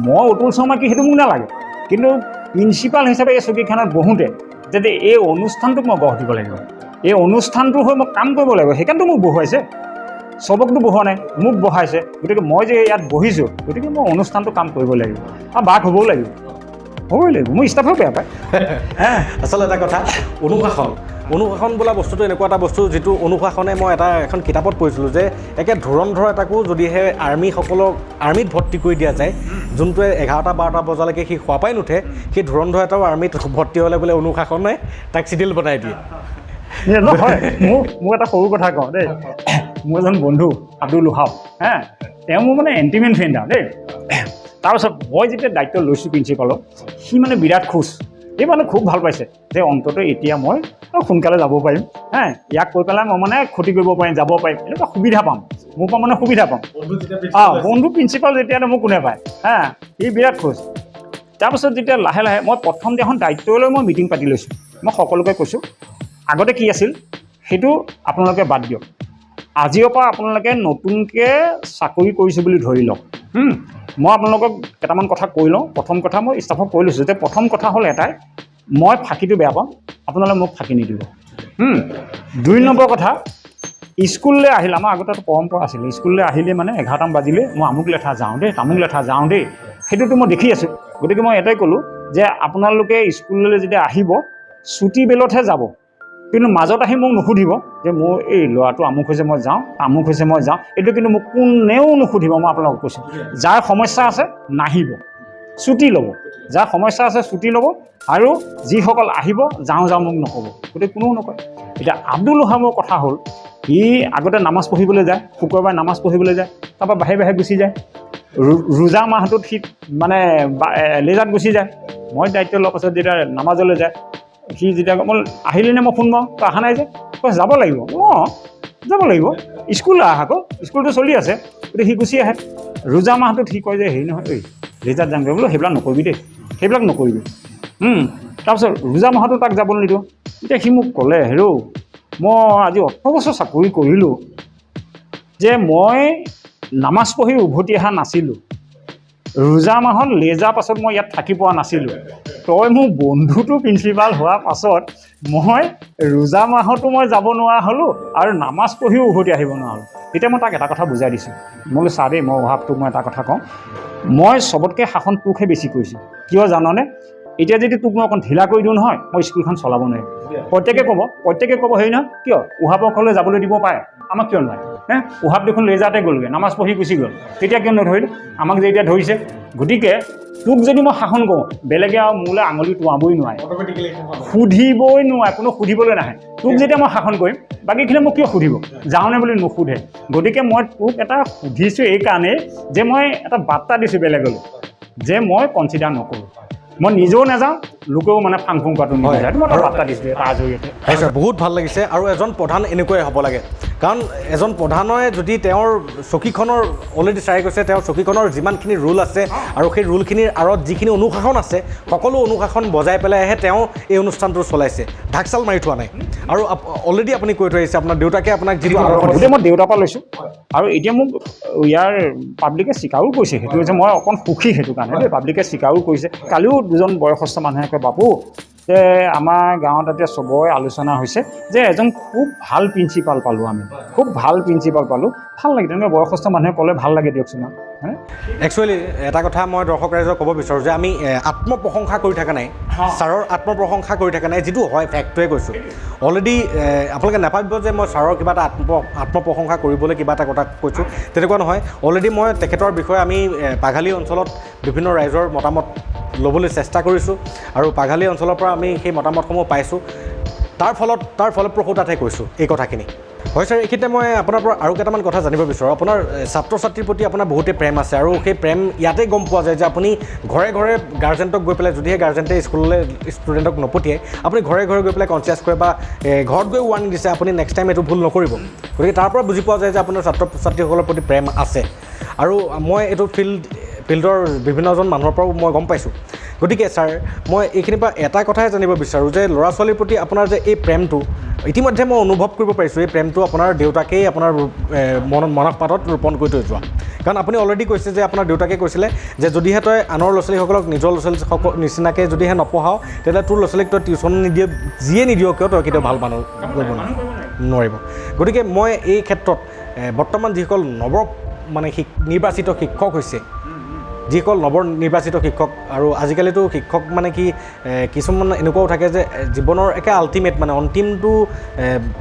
B: মই অতুল শৰ্মা কি সেইটো মোক নালাগে, কিন্তু প্ৰিন্সিপাল হিচাপে এই চকীখনত বহোঁতে যাতে এই অনুষ্ঠানটোক মই গঢ় দিব লাগিব। এই অনুষ্ঠানটো হৈ মই কাম কৰিব লাগিব, সেইকাৰণেতো মোক বহুৱাইছে, চবকতো বহোৱা নাই, মোক বহাইছে। গতিকে মই যে ইয়াত বহিছোঁ, গতিকে মই অনুষ্ঠানটো কাম কৰিব লাগিব আৰু বাক হ'বও লাগিব, হ'বই লাগিব। মোৰ ষ্টাফেও বেয়া পায়।
A: আচলতে এটা কথা, অনুশাসন বোলা বস্তুটো এনেকুৱা এটা বস্তু যিটো অনুশাসনে মই এখন কিতাপত পঢ়িছিলোঁ যে একে ধুৰন্ধৰ এটাকো যদিহে আৰ্মিত ভৰ্তি কৰি দিয়া যায়, যোনটোৱে 11-12 বজালৈকে সি শুৱা পাই নুঠে, সেই ধুৰন্ধৰ এটাও আৰ্মিত ভৰ্তি হ'লে বোলে অনুশাসনে তাক চিডিল বনাই দিয়ে।
B: নহয়, মোক এটা সৰু কথা কওঁ দেই। মোৰ এজন বন্ধু আব্দুল ওহাব, তেওঁ মোৰ মানে এণ্টিমেন ফ্ৰেণ্ড আৰু দেই। তাৰপিছত মই যেতিয়া দায়িত্ব লৈছোঁ প্ৰিন্সিপালৰ, সি মানে বিৰাট খুচ। এই মানে খুব ভাল পাইছে যে অন্ততঃ এতিয়া মই সোনকালে যাব পাৰিম, ইয়াক কৈ পেলাই মই মানে ক্ষতি কৰিব পাৰিম, যাব পাৰিম, এনেকুৱা সুবিধা পাম, মোৰ পৰা মানে সুবিধা পাম। বন্ধু প্ৰিন্সিপাল যেতিয়া মোক কোনে পায়, সি বিৰাট খুচ। তাৰপিছত যেতিয়া লাহে লাহে মই প্ৰথম দিনাখন দায়িত্ব লৈ মই মিটিং পাতি লৈছোঁ। মই সকলোকে কৈছোঁ, আগতে কি আছিল সেইটো আপোনালোকে বাদ দিয়ক, আজিৰ পৰা আপোনালোকে নতুনকৈ চাকৰি কৰিছোঁ বুলি ধৰি লওক। মই আপোনালোকক কেইটামান কথা কৈ লওঁ। প্ৰথম কথা মই ষ্টাফক কৈ লৈছোঁ যে প্ৰথম কথা হ'ল এটাই, মই ফাঁকিটো বেয়া পাওঁ, আপোনালোকে মোক ফাঁকি নিদিব। 2 নম্বৰ কথা, স্কুললৈ আহিলে, আমাৰ আগতে এটা পৰম্পৰা আছিলে, স্কুললৈ আহিলে মানে 11টা বাজিলে মই আমুক লেঠা যাওঁ দেই, তামুক লেঠা যাওঁ দেই, সেইটোতো মই দেখি আছোঁ। গতিকে মই এটাই ক'লোঁ যে আপোনালোকে স্কুললৈ যেতিয়া আহিব ছুটী বেলতহে যাব, কিন্তু মাজত আহি মোক নুসুধিব যে মোৰ এই ল'ৰাটো আমুক হৈছে মই যাওঁ, তামুক হৈছে মই যাওঁ, এইটো কিন্তু মোক কোনেও নুসুধিব। মই আপোনালোকক কৈছোঁ, যাৰ সমস্যা আছে নাহিব, ছুটী ল'ব, যাৰ সমস্যা আছে ছুটী ল'ব, আৰু যিসকল আহিব যাওঁ যাওঁ মোক নক'ব, গতিকে কোনেও নকয়। এতিয়া আব্দুল ওহাবৰ কথা হ'ল, সি আগতে নামাজ পঢ়িবলৈ যায়, শুক্ৰবাৰে নামাজ পঢ়িবলৈ যায়, তাৰপৰা বাহিৰে বাহিৰে গুচি যায়। ৰোজা মাহটোত সি মানে লেজাত গুচি যায়। মই দায়িত্ব লোৱাৰ পাছত যেতিয়া নামাজলৈ যায়, সি যেতিয়া মই আহিলে নে মই ফোন মাৰোঁ, তই অহা নাই যে, তই যাব লাগিব। যাব লাগিব, স্কুল আহ আকৌ, স্কুলটো চলি আছে। গতিকে সি গুচি আহে। ৰোজা মাহটোত সি কয় যে হেৰি নহয়, এই লেজাত যামগৈ, বোলো সেইবিলাক নকৰিবি দেই, সেইবিলাক নকৰিবি। তাৰপিছত ৰোজা মাহতো তাক যাবলৈ নিদিওঁ। এতিয়া সি মোক ক'লে, হেৰৌ মই আজি 18 বছৰ চাকৰি কৰিলোঁ যে মই নামাজ পঢ়ি উভতি অহা নাছিলোঁ, ৰোজা মাহত লেজাৰ পাছত মই ইয়াত থাকি পোৱা নাছিলোঁ, তই মোৰ বন্ধুটো প্ৰিন্সিপাল হোৱাৰ পাছত মই ৰোজা মাহতো মই যাব নোৱাৰা হ'লোঁ আৰু নামাজ পঢ়িও উভতি আহিব নোৱাৰোঁ। তেতিয়া মই তাক এটা কথা বুজাই দিছোঁ, মই বোলো চা দেই, মই অভাৱটোক মই এটা কথা কওঁ, মই চবতকৈ শাসন তোকহে বেছি কৰিছোঁ। কিয় জাননে? এতিয়া যদি তোক মই অকণ ঢিলা কৰি দিওঁ নহয়, মই স্কুলখন চলাব নোৱাৰিম। প্ৰত্যেকে ক'ব হেৰি নহয়, কিয় ওহাবৰ ঘৰলৈ যাবলৈ দিব পাৰে, আমাক কিয় নোৱাৰে? ওহাব দেখোন লেজাতে গ'লগৈ, নামাজ পঢ়ি গুচি গ'ল, তেতিয়া কিয় নধৰিলে? আমাক যে এতিয়া ধৰিছে। গতিকে তোক যদি মই শাসন কৰোঁ, বেলেগে আৰু মোলৈ আঙুলি টোৱাবই নোৱাৰে, সুধিবই নোৱাৰে, কোনো সুধিবলৈ নাহে। তোক যেতিয়া মই শাসন কৰিম, বাকীখিনি মোক কিয় সুধিব? যাওঁনে বুলি নুসুধে। গতিকে মই তোক এটা সুধিছোঁ এইকাৰণেই যে মই এটা বাৰ্তা দিছোঁ বেলেগলৈ, যে মই কনচিডাৰ নকৰোঁ, মই নিজেও নাযাওঁ, লোকেও মানে ফাং ফুং কৰাটো নিবিচাৰে। মই এটা বাৰ্তা দিছোঁ তাৰ জৰিয়তে।
A: হয় ছাৰ, বহুত ভাল লাগিছে। আৰু এজন প্ৰধান এনেকুৱাই হ'ব লাগে, কাৰণ এজন প্ৰধানে যদি তেওঁৰ চকীখনৰ, অলৰেডি ছাৰে কৈছে, তেওঁৰ চকীখনৰ যিমানখিনি ৰুল আছে আৰু সেই ৰুলখিনিৰ আঁৰত যিখিনি অনুশাসন আছে, সকলো অনুশাসন বজাই পেলাইহে তেওঁ এই অনুষ্ঠানটো চলাইছে, ঢাকচাল মাৰি থোৱা নাই। আৰু অলৰেডি আপুনি কৈ থৈ আহিছে আপোনাৰ দেউতাকে আপোনাক যিটো আদৰ্শ দিছে,
B: মই দেউতাৰ পৰা লৈছোঁ। আৰু এতিয়া মোক ইয়াৰ পাব্লিকে স্বীকাৰো কৰিছে, সেইটো হৈছে মই অকণ সুখী সেইটো কাৰণে দেই। পাব্লিকে স্বীকাৰো কৰিছে। কালিও 2জন বয়সস্থ মানুহে কয়, বাপু যে আমাৰ গাঁৱত এতিয়া চবৰে আলোচনা হৈছে যে এজন খুব ভাল প্ৰিন্সিপাল পালোঁ, আমি খুব ভাল প্ৰিন্সিপাল পালোঁ। ভাল লাগে, তেনেকৈ বয়সস্থ মানুহে ক'লে ভাল লাগে দিয়কচোন।
A: একচুৱেলি এটা কথা মই দৰ্শক ৰাইজক ক'ব বিচাৰোঁ যে আমি আত্মপ্ৰশংসা কৰি থকা নাই, ছাৰৰ আত্মপ্ৰশংসা কৰি থকা নাই, যিটো হয় ফেক্টটোৱে কৈছোঁ। অলৰেডি আপোনালোকে নাভাবিব যে মই ছাৰৰ কিবা এটা আত্মপ্ৰশংসা কৰিবলৈ কিবা এটা কথা কৈছোঁ, তেনেকুৱা নহয়। অলৰেডি মই তেখেতৰ বিষয়ে আমি পাঘালী অঞ্চলত বিভিন্ন ৰাইজৰ মতামত ল'বলৈ চেষ্টা কৰিছোঁ, আৰু পাঘালী অঞ্চলৰ পৰা আমি সেই মতামতসমূহ পাইছোঁ। তাৰ ফলপ্ৰসূতাতহে কৈছোঁ এই কথাখিনি। হয় ছাৰ, এইখিনিতে মই আপোনাৰ পৰা আৰু কেইটামান কথা জানিব বিচাৰোঁ। আপোনাৰ ছাত্ৰ ছাত্ৰীৰ প্ৰতি আপোনাৰ বহুতেই প্ৰেম আছে, আৰু সেই প্ৰেম ইয়াতেই গম পোৱা যায় যে আপুনি ঘৰে ঘৰে গাৰ্জেণ্টক গৈ পেলাই, যদিহে গাৰ্জেণ্টে স্কুললৈ ষ্টুডেণ্টক নপঠিয়াই, আপুনি ঘৰে ঘৰে গৈ পেলাই কনচিয়াছ কৰে বা ঘৰত গৈ ৱাৰ্ণিং দিছে, আপুনি নেক্সট টাইম এইটো ভুল নকৰিব। গতিকে তাৰ পৰা বুজি পোৱা যায় যে আপোনাৰ ছাত্ৰ ছাত্ৰীসকলৰ প্ৰতি প্ৰেম আছে। আৰু মই এইটো ফিল্ডৰ বিভিন্নজন মানুহৰ পৰাও মই গম পাইছোঁ গতিকে ছাৰ মই এইখিনিৰ পৰা এটা কথাই জানিব বিচাৰোঁ যে ল'ৰা ছোৱালীৰ প্ৰতি আপোনাৰ যে এই প্ৰেমটো ইতিমধ্যে মই অনুভৱ কৰিব পাৰিছোঁ এই প্ৰেমটো আপোনাৰ দেউতাকেই আপোনাৰ মনত পাতত ৰোপণ কৰি থৈ যোৱা কাৰণ আপুনি অলৰেডি কৈছে যে আপোনাৰ দেউতাকে কৈছিলে যে যদিহে তই আনৰ ল'ৰা ছোৱালীসকলক নিজৰ ল'ৰা ছোৱালী নিচিনাকৈ যদিহে নপঢ়াওঁ তেতিয়াহ'লে তোৰ ল'ৰা ছোৱালীক তই টিউশ্যন নিদিয়ে যিয়ে নিদিয় কিয় তই কেতিয়াও ভাল মানুহ কৰিব নোৱাৰিব গতিকে মই এই ক্ষেত্ৰত বৰ্তমান যিসকল মানে নিৰ্বাচিত শিক্ষক হৈছে যিসকল নিৰ্বাচিত শিক্ষক আৰু আজিকালিতো শিক্ষক মানে কি কিছুমান এনেকুৱাও থাকে যে জীৱনৰ একে আল্টিমেট মানে অন্তিমটো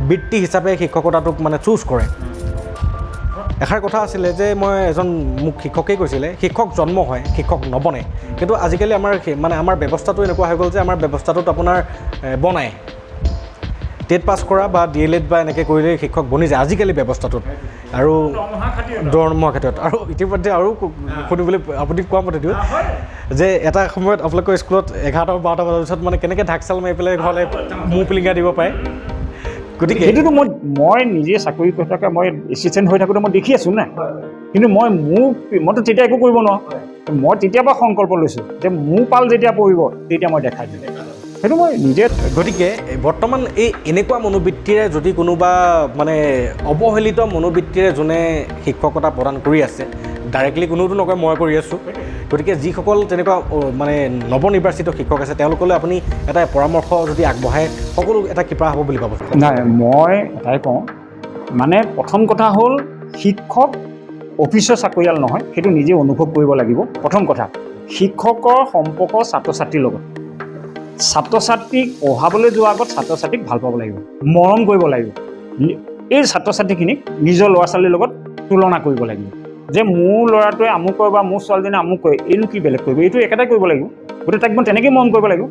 A: বৃত্তি হিচাপে শিক্ষকতাটোক মানে চুজ কৰে এষাৰ কথা আছিলে যে মই মোক শিক্ষকেই কৈছিলে শিক্ষক জন্ম হয় শিক্ষক নবনে কিন্তু আজিকালি আমাৰ ব্যৱস্থাটো এনেকুৱা হৈ গ'ল যে আমাৰ ব্যৱস্থাটোত আপোনাৰ বনায় টেট পাছ কৰা বা DLED বা এনেকৈ কৰিলে শিক্ষক বনি যায় আজিকালি ব্যৱস্থাটোত আৰু দৰমহাৰ ক্ষেত্ৰত আৰু ইতিমধ্যে আৰু শুনিবলৈ আপুনি কোৱা মতে দিওঁ যে এটা সময়ত আপোনালোকৰ স্কুলত 11-12 বজাৰ পিছত মানে কেনেকৈ ঢাকচাল মাৰি পেলাই ঘৰলৈ মূৰ পিলিঙা দিব পাৰে গতিকে
B: সেইটোতো মই নিজে চাকৰি কৰি থকা মই এছিষ্টেণ্ট হৈ থাকোঁতে মই দেখি আছোঁ না কিন্তু মইতো তেতিয়া একো কৰিব নোৱাৰোঁ মই তেতিয়াৰ পৰা সংকল্প লৈছোঁ যে মোৰ পাল যেতিয়া পৰিব তেতিয়া মই দেখাই দিম সেইটো মই নিজে
A: গতিকে বৰ্তমান এনেকুৱা মনোবৃত্তিৰে যদি কোনোবা মানে অৱহেলিত মনোবৃত্তিৰে যোনে শিক্ষকতা প্ৰদান কৰি আছে ডাইৰেক্টলি কোনোতো নকয় মই কৰি আছোঁ গতিকে যিসকল তেনেকুৱা মানে নৱনিৰ্বাচিত শিক্ষক আছে তেওঁলোকলৈ আপুনি এটা পৰামৰ্শ যদি আগবঢ়ায় সকলো এটা কৃপা হ'ব বুলি ভাবোঁ
B: নাই মই এটাই কওঁ মানে প্ৰথম কথা হ'ল শিক্ষক অফিচৰ চাকৰিয়াল নহয় সেইটো নিজে অনুভৱ কৰিব লাগিব প্ৰথম কথা শিক্ষকৰ সম্পৰ্ক ছাত্ৰ ছাত্ৰীৰ লগত ছাত্ৰ ছাত্ৰীক পঢ়াবলৈ যোৱাৰ আগত ছাত্ৰ ছাত্ৰীক ভাল পাব লাগিব মৰম কৰিব লাগিব এই ছাত্ৰ ছাত্ৰীখিনিক নিজৰ ল'ৰা ছোৱালীৰ লগত তুলনা কৰিব লাগিব যে মোৰ ল'ৰাটোৱে আমুক কয় বা মোৰ ছোৱালীজনীয়ে আমুক কয় এইনো কি বেলেগ কৰিব এইটো একেটাই কৰিব লাগিব গতিকে তাক মই তেনেকৈ মৰম কৰিব লাগিব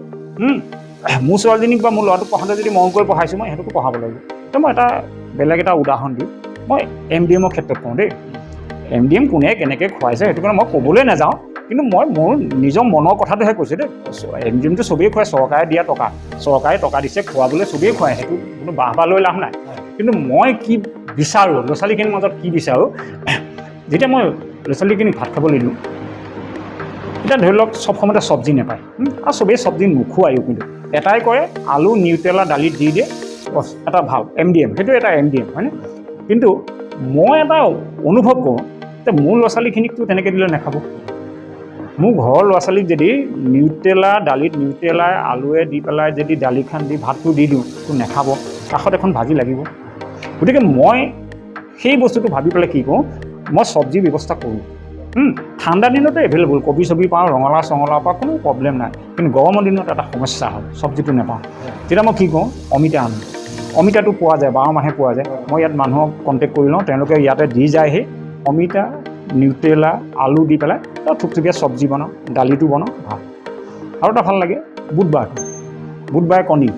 B: মোৰ ছোৱালীজনীক বা মোৰ ল'ৰাটোক পঢ়াওঁতে যদি মৰম কৰি পঢ়াইছোঁ মই সিহঁতকো পঢ়াব লাগিব তো মই বেলেগ এটা উদাহৰণ দিওঁ মই MDMৰ ক্ষেত্ৰত কওঁ দেই MDM কোনে কেনেকৈ খুৱাইছে সেইটো কাৰণে মই ক'বলৈ নাযাওঁ কিন্তু মই মোৰ নিজৰ মনৰ কথাটোহে কৈছোঁ দেই MDMটো চবেই খুৱাই চৰকাৰে দিয়া টকা চৰকাৰে টকা দিছে খুৱাবলৈ চবেই খুৱাই সেইটো কোনো বাহ লৈ লাভ নাই কিন্তু মই কি বিচাৰোঁ ল'ৰা ছোৱালীখিনিৰ মাজত কি বিচাৰোঁ যেতিয়া মই ল'ৰা ছোৱালীখিনিক ভাত খাবলৈ দিওঁ এতিয়া ধৰি লওক চব সময়তে চব্জি নাপায় আৰু চবেই চব্জি নোখোৱায়ো কিন্তু এটাই কৰে আলু নিউটেলা দালিত দি দিয়ে এটা ভাল MDM সেইটো এটা MDM হয়নে কিন্তু মই এটা অনুভৱ কৰোঁ যে মোৰ ল'ৰা ছোৱালীখিনিকতো তেনেকৈ দিলে নাখাব মোৰ ঘৰৰ ল'ৰা ছোৱালীক যদি দালিত নিউটেলাই আলুৱে দি পেলাই যদি দালিখন দি ভাতটো দি দিওঁ তো নাখাব কাষত এখন ভাজি লাগিব গতিকে মই সেই বস্তুটো ভাবি পেলাই কি কৰোঁ মই চব্জিৰ ব্যৱস্থা কৰোঁ ঠাণ্ডা দিনতে এভেইলেবল কবি চবি পাওঁ ৰঙালাও চঙলাও পাওঁ কোনো প্ৰব্লেম নাই কিন্তু গৰমৰ দিনত এটা সমস্যা হয় চব্জিটো নাপাওঁ তেতিয়া মই কি কৰোঁ অমিতা আনো অমিতাটো পোৱা যায় 12 মাহে পোৱা যায় মই ইয়াত মানুহক কণ্টেক্ট কৰি লওঁ তেওঁলোকে ইয়াতে দি যায়হি অমিতা নিউটেলা আলু দি পেলাই থুপথুপীয়া চব্জি বনাওঁ দালিটো বনাওঁ ভাল আৰু এটা ভাল লাগে বুধবাৰে কণী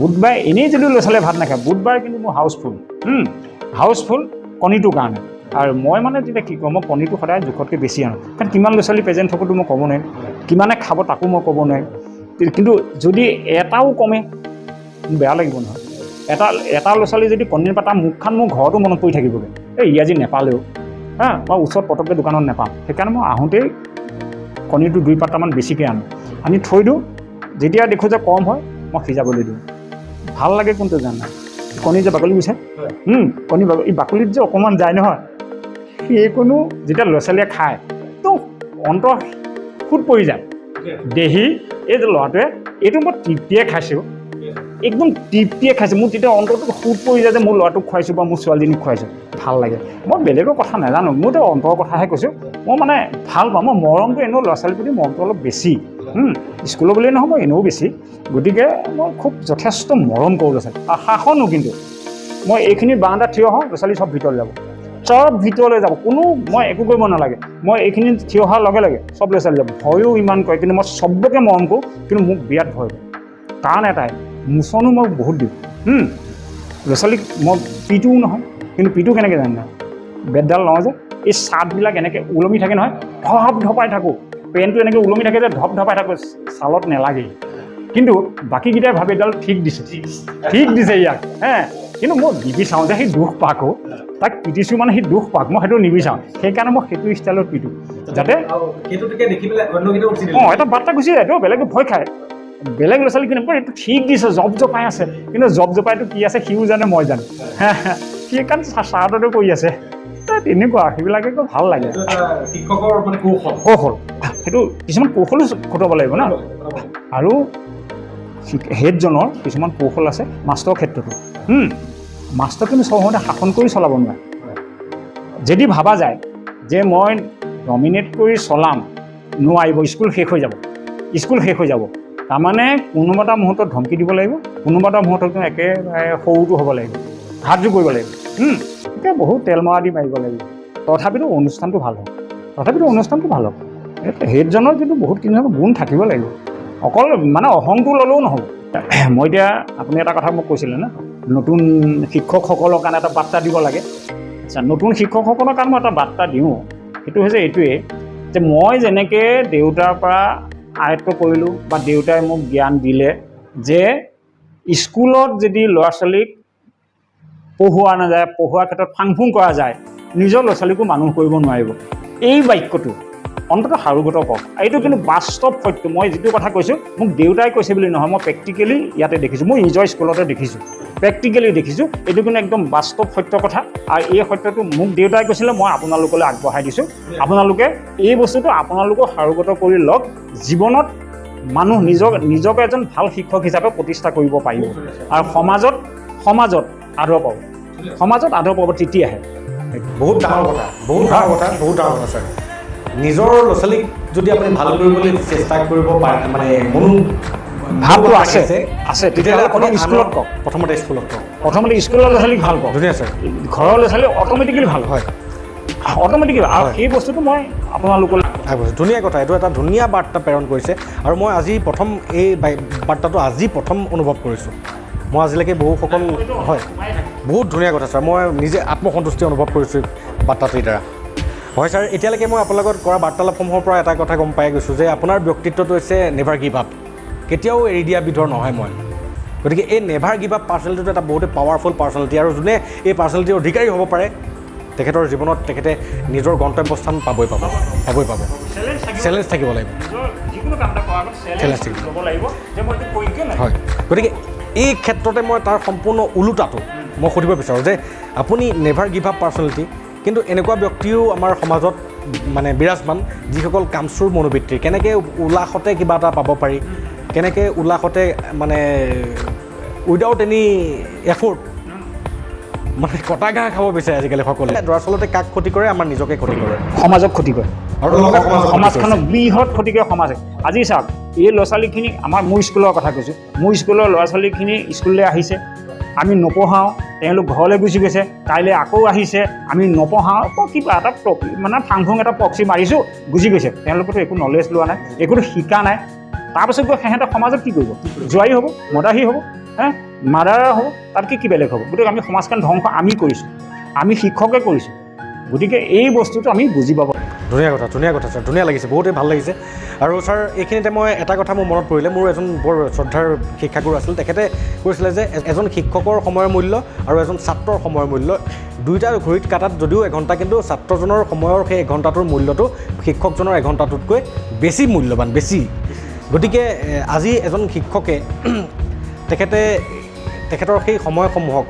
B: বুধবাৰে এনেই যদি ল'ৰা ছোৱালীয়ে ভাত নাখায় বুধবাৰে কিন্তু মোৰ হাউচফুল কণীটোৰ কাৰণে আৰু মই মানে তেতিয়া কি কৰোঁ মই কণীটো সদায় জোখতকৈ বেছি আনো কাৰণ কিমান ল'ৰা ছোৱালী প্ৰেজেণ্ট থকাটো মই ক'ব নোৱাৰিম কিমানে খাব তাকো মই ক'ব নোৱাৰিম কিন্তু যদি এটাও কমে বেয়া লাগিব নহয় এটা ল'ৰা ছোৱালী যদি কণীৰ পাতা মুখখন মোৰ ঘৰতো মনত পৰি থাকিবগৈ ই আজি নেপালেও মই ওচৰত পটককৈ দোকানত নাপাওঁ সেইকাৰণে মই আহোঁতেই কণীটো 2 পাতামান বেছিকৈ আনি থৈ দিওঁ যেতিয়া দেখোঁ যে কম হয় মই সিজাবলৈ দিওঁ ভাল লাগে কোনটো জানা কণী যে বাকলি গুচাই কণী বাকলিত যে অকণমান যায় নহয় সেইকণো যেতিয়া ল'ৰা ছোৱালীয়ে খায় তো অন্তৰ খুট পৰি যায় দেহি এই যে ল'ৰাটোৱে এইটো মই তৃপ্তিয়ে খাইছোঁ একদম তৃপ্তিয়ে খাইছোঁ মোৰ তেতিয়া অন্তৰটো খুট পৰি যায় যে মোৰ ল'ৰাটোক খুৱাইছোঁ বা মোৰ ছোৱালীজনীক খুৱাইছোঁ ভাল লাগে মই বেলেগৰ কথা নাজানো মোৰতো অন্তৰৰ কথাহে কৈছোঁ মই মানে ভাল পাওঁ মই মৰমটো এনেও ল'ৰা ছোৱালীৰ প্ৰতি মৰমটো অলপ বেছি স্কুলৰ বুলিয়েই নহয় মই এনেও বেছি গতিকে মই খুব যথেষ্ট মৰম কৰোঁ ল'ৰা ছোৱালী আৰু শাসনো কিন্তু মই এইখিনি বাৰান্দাত থিয় হওঁ ল'ৰা ছোৱালী চব ভিতৰলৈ যাব কোনো মই একো কৰিব নালাগে মই এইখিনি থিয় হোৱাৰ লগে লগে চব ল'ৰা ছোৱালী যাব ভয়ো ইমান কৰে কিন্তু মই চবকে মৰম কৰোঁ কিন্তু মোক বিৰাট ভয় কৰে কাৰণ এটাই মোচনো মই বহুত দিওঁ ল'ৰা ছোৱালীক মই পিটোও নহয় কিন্তু পিটো কেনেকৈ জানো নহয় বেতডাল লওঁ যে এই চাৰ্টবিলাক এনেকৈ ওলমি থাকে নহয় ধপাই থাকোঁ পেণ্টটো এনেকৈ ওলমি থাকে যে ধপাই থাকোঁ ছালত নেলাগেই কিন্তু বাকীকেইটাই ভাবে এডাল ঠিক দিছে ইয়াক কিন্তু মই নিবিচাৰোঁ যে সি দুখ পাকো, তাক পিটিছোঁ মানে সি দুখ পাক, মই সেইটো নিবিচাৰোঁ। সেইকাৰণে মই সেইটো ষ্টাইলত পিটো, যাতে এটা বাৰ্তা গুচি যায়। তো বেলেগে ভয় খায়, বেলেগ ল'ৰা ছোৱালী কিন্তু এইটো ঠিক দিছে, জপাই আছে, কিন্তু জপাইটো কি আছে সিও জানে, মই জানো। সেইকাৰণে চাৰ্টতে কৰি আছে। তেনেকুৱা সেইবিলাকে ভাল লাগে।
A: শিক্ষকৰ মানে
B: কৌশল সেইটো কিছুমান কৌশলো খটাব লাগিব ন। আৰু হেডজনৰ কিছুমান কৌশল আছে মাষ্টৰৰ ক্ষেত্ৰতো। মাষ্টৰ কিন্তু চব সময়তে শাসন কৰি চলাব নোৱাৰে। যদি ভাবা যায় যে মই ডমিনেট কৰি চলাম, নোৱাৰিব, স্কুল শেষ হৈ যাব। তাৰমানে কোনোবা এটা মুহূৰ্তত ধমকি দিব লাগিব, কোনোবা এটা মুহূৰ্তত একেবাৰে সৰুটো হ'ব লাগিব, হাতযোৰ কৰিব লাগিব। এতিয়া বহুত তেল মৰা দি মাৰিব লাগিব, তথাপিতো অনুষ্ঠানটো ভাল হ'ব। হেডজনৰ কিন্তু বহুত কিছুমান গুণ থাকিব লাগিব, অকল মানে অহংটো ল'লেও নহ'ব। মই এতিয়া আপুনি এটা কথা মোক কৈছিলে ন, নতুন শিক্ষকসকলৰ কাৰণে এটা বাৰ্তা দিব লাগে। আচ্ছা, নতুন শিক্ষকসকলৰ কাৰণে মই এটা বাৰ্তা দিওঁ, সেইটো হৈছে এইটোৱে যে মই যেনেকৈ দেউতাৰ পৰা আয়ত্ব কৰিলোঁ বা দেউতাই মোক জ্ঞান দিলে যে স্কুলত যদি ল'ৰা ছোৱালীক পঢ়োৱা নাযায়, পঢ়োৱাৰ ক্ষেত্ৰত ফাংফুং কৰা যায়, নিজৰ ল'ৰা ছোৱালীকো মানুহ কৰিব নোৱাৰিব। এই বাক্যটো অন্ততঃ সাৰোগত কওক। এইটো কিন্তু বাস্তৱ সত্য। মই যিটো কথা কৈছোঁ মোক দেউতাই কৈছে বুলি নহয়, মই প্ৰেক্টিকেলি ইয়াতে দেখিছোঁ, মই নিজৰ স্কুলতে দেখিছোঁ, প্ৰেক্টিকেলি দেখিছোঁ। এইটো কিন্তু একদম বাস্তৱ সত্য কথা। আৰু এই সত্যটো মোক দেউতাই কৈছিলে, মই আপোনালোকলৈ আগবঢ়াই দিছোঁ। আপোনালোকে এই বস্তুটো আপোনালোকেও সাৰোগত কৰি লওক। জীৱনত মানুহ নিজকে এজন ভাল শিক্ষক হিচাপে প্ৰতিষ্ঠা কৰিব পাৰিব আৰু সমাজত আদৰ পাব, তেতিয়াহে।
A: বহুত ডাঙৰ কথা ছাৰ। নিজৰ ল'ৰা ছোৱালীক যদি আপুনি ভাল কৰিবলৈ চেষ্টা কৰিব পাৰে, মানে
B: ভালটো আছে তেতিয়াহ'লে
A: প্ৰথমতে স্কুলত কওক।
B: প্ৰথমতে স্কুলৰ ল'ৰা ছোৱালীক ভাল পাওঁ,
A: ধুনীয়া ছাৰ।
B: ঘৰৰ ল'ৰা ছোৱালী অট'মেটিকেলি ভাল হয়, অট'মেটিকেলি। আৰু সেই বস্তুটো মই আপোনালোকলৈ
A: ধুনীয়া কথা, এইটো এটা ধুনীয়া বাৰ্তা প্ৰেৰণ কৰিছে। আৰু মই আজি এই বাৰ্তাটো প্ৰথম অনুভৱ কৰিছোঁ। মই আজিলৈকে বহুসকল বহুত ধুনীয়া কথা ছাৰ। মই নিজে আত্মসন্তুষ্টি অনুভৱ কৰিছোঁ বাৰ্তাটোৰ দ্বাৰা। হয় ছাৰ, এতিয়ালৈকে মই আপোনাৰ লগত কৰা বাৰ্তালাপসমূহৰ পৰা এটা কথা গম পাই গৈছোঁ যে আপোনাৰ ব্যক্তিত্বটো হৈছে নেভাৰ গিভ আপ, কেতিয়াও এৰি দিয়া বিধৰ নহয় মই। গতিকে এই নেভাৰ গিভ আপ পাৰ্চনেলিটিটো এটা বহুতে পাৱাৰফুল পাৰ্চনেলিটি, আৰু যোনে এই পাৰ্চনেলিটিৰ অধিকাৰী হ'ব পাৰে তেখেতৰ জীৱনত তেখেতে নিজৰ গন্তব্যস্থান পাবই পাব। চেলেঞ্জ থাকিব লাগিব, হয়। গতিকে এই ক্ষেত্ৰতে মই তাৰ সম্পূৰ্ণ ওলোটাটো মই সুধিব বিচাৰোঁ যে আপুনি নেভাৰ গিভ আপ পাৰ্চনেলিটি, কিন্তু এনেকুৱা ব্যক্তিও আমাৰ সমাজত মানে বিৰাজমান যিসকল কামচোৰ মনোবৃত্তিৰ, কেনেকৈ উল্লাসতে কিবা এটা পাব পাৰি, কেনেকৈ উল্লাসতে মানে উইদাউট এনি এফৰ্ট মানে কটা ঘাঁহ খাব বিচাৰে আজিকালি সকলোৱে। দৰাচলতে কাক ক্ষতি কৰে? আমাৰ নিজকে ক্ষতি কৰে,
B: সমাজক ক্ষতি কৰে, আৰু সমাজখনক বৃহৎ ক্ষতি কৰে সমাজে। আজি চাওক, এই ল'ৰা ছোৱালীখিনি মোৰ স্কুলৰ কথা কৈছোঁ, মোৰ স্কুলৰ ল'ৰা ছোৱালীখিনি স্কুললৈ আহিছে, আমি নপঢ়াওঁ, তেওঁলোক ঘৰলৈ গুচি গৈছে, কাইলৈ আকৌ আহিছে, আমি নপঢ়াওঁ, কিবা এটা মানে ফাংফুং এটা প্ৰক্সি মাৰিছোঁ, গুচি গৈছে। তেওঁলোকেতো একো নলেজ লোৱা নাই, একোতো শিকা নাই। তাৰপাছত গৈ সিহঁতে সমাজত কি কৰিব? জোৱাৰী হ'ব, মদাহী হ'ব, মাদাৰ হ'ব, তাতকৈ কি বেলেগ হ'ব? গতিকে আমি সমাজখন ধ্বংস আমি কৰিছোঁ, আমি শিক্ষকে কৰিছোঁ। গতিকে এই বস্তুটো আমি বুজি পাব।
A: ধুনীয়া কথা ছাৰ, ধুনীয়া লাগিছে, বহুতেই ভাল লাগিছে। আৰু ছাৰ, এইখিনিতে মই এটা কথা মোৰ মনত পৰিলে, মোৰ এজন বৰ শ্ৰদ্ধাৰ শিক্ষাগুৰু আছিল, তেখেতে কৈছিলে যে এজন শিক্ষকৰ সময়ৰ মূল্য আৰু এজন ছাত্ৰৰ সময়ৰ মূল্য দুয়োটা ঘড়ীত কাটাত যদিও এঘণ্টা, কিন্তু ছাত্ৰজনৰ সময়ৰ সেই এঘণ্টাটোৰ মূল্যটো শিক্ষকজনৰ এঘণ্টাটোতকৈ বেছি মূল্যৱান, বেছি। গতিকে আজি এজন শিক্ষকে তেখেতৰ সেই সময়সমূহক,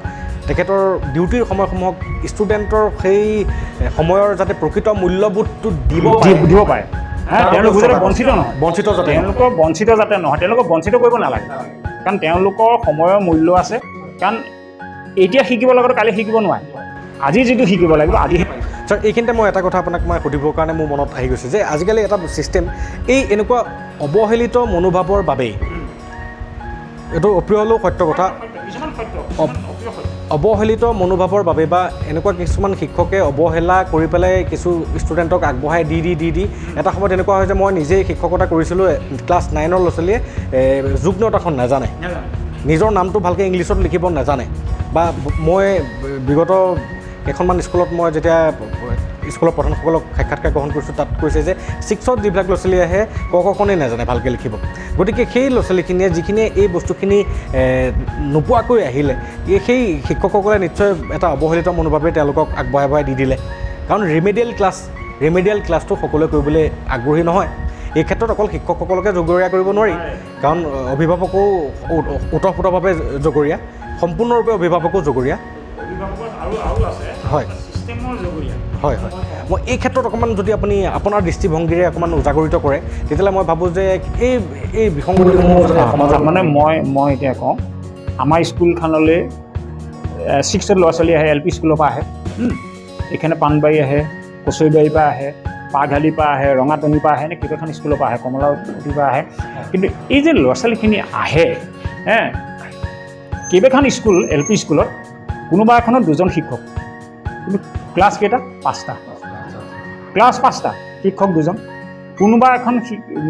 A: তেখেতৰ ডিউটিৰ সময়সমূহক ষ্টুডেণ্টৰ সেই সময়ৰ যাতে প্ৰকৃত মূল্যবোধটো দিব পাৰে,
B: তেওঁলোক যাতে বঞ্চিত যাতে নহয়, তেওঁলোকক বঞ্চিত কৰিব নালাগে। কাৰণ তেওঁলোকৰ সময়ৰ মূল্য আছে, কাৰণ এতিয়া শিকিব লগাটো কালি শিকিব নোৱাৰে, আজি যিটো শিকিব লাগিব আজি।
A: ছাৰ, এইখিনিতে মই এটা কথা আপোনাক মই সুধিবৰ কাৰণে মোৰ মনত আহি গৈছে যে আজিকালি এটা ছিষ্টেম, এই এনেকুৱা অৱহেলিত মনোভাৱৰ বাবেই, এইটো অপ্ৰিয় হ'লেও সত্য কথা, অৱহেলিত মনোভাৱৰ বাবে বা এনেকুৱা কিছুমান শিক্ষকে অৱহেলা কৰি পেলাই কিছু ষ্টুডেণ্টক আগবঢ়াই দি এটা সময়ত এনেকুৱা হয় যে মই নিজেই শিক্ষকতা কৰিছিলোঁ, ক্লাছ 9ৰ ল'ৰা ছোৱালীয়ে যুগ্নতাখন নাজানে, নিজৰ নামটো ভালকৈ ইংলিছত লিখিব নাজানে, বা মই বিগত কেইখনমান স্কুলত মই যেতিয়া স্কুলৰ প্ৰধানসকলক সাক্ষাৎকাৰ গ্ৰহণ কৰিছোঁ তাত কৈছে যে 6ত যিবিলাক ল'ৰা ছোৱালী আহে ক খনেই নাজানে ভালকৈ লিখিব গতিকে সেই ল'ৰা ছোৱালীখিনিয়ে যিখিনিয়ে এই বস্তুখিনি নোপোৱাকৈ আহিলে সেই শিক্ষকসকলে নিশ্চয় এটা অৱহেলিত মনোভাৱে তেওঁলোকক আগবঢ়াই দি দিলে কাৰণ ৰিমেডিয়েল ক্লাছটো সকলোৱে কৰিবলৈ আগ্ৰহী নহয় এই ক্ষেত্ৰত অকল শিক্ষকসকলকে জগৰীয়া কৰিব নোৱাৰি কাৰণ অভিভাৱকো ওতঃপ্ৰোতভাৱে জগৰীয়া সম্পূৰ্ণৰূপে অভিভাৱকো জগৰীয়া হয় হয় হয় মই এই ক্ষেত্ৰত অকণমান যদি আপুনি আপোনাৰ দৃষ্টিভংগীৰে অকণমান উজাগৰিত কৰে তেতিয়াহ'লে মই ভাবোঁ যে এই বিসংগতিসমূহ
B: মানে মই এতিয়া কওঁ আমাৰ স্কুলখনলৈ 6ত ল'ৰা ছোৱালী আহে LP স্কুলৰ পৰা আহে এইখানে পাণবাৰী আহে কচুৰিবাৰীৰ পৰা আহে পাঘালিৰ পৰা আহে ৰঙাটনিৰ পৰা আহে নে কেইবাখন স্কুলৰ পৰা আহে কমলাৱতীৰ পৰা আহে কিন্তু এই যে ল'ৰা ছোৱালীখিনি আহে কেইবাখন স্কুল LP স্কুলত কোনোবা এখনত 2জন শিক্ষক কিন্তু ক্লাছ কেইটা 5টা ক্লাছ 5টা শিক্ষক 2জন কোনোবা এখন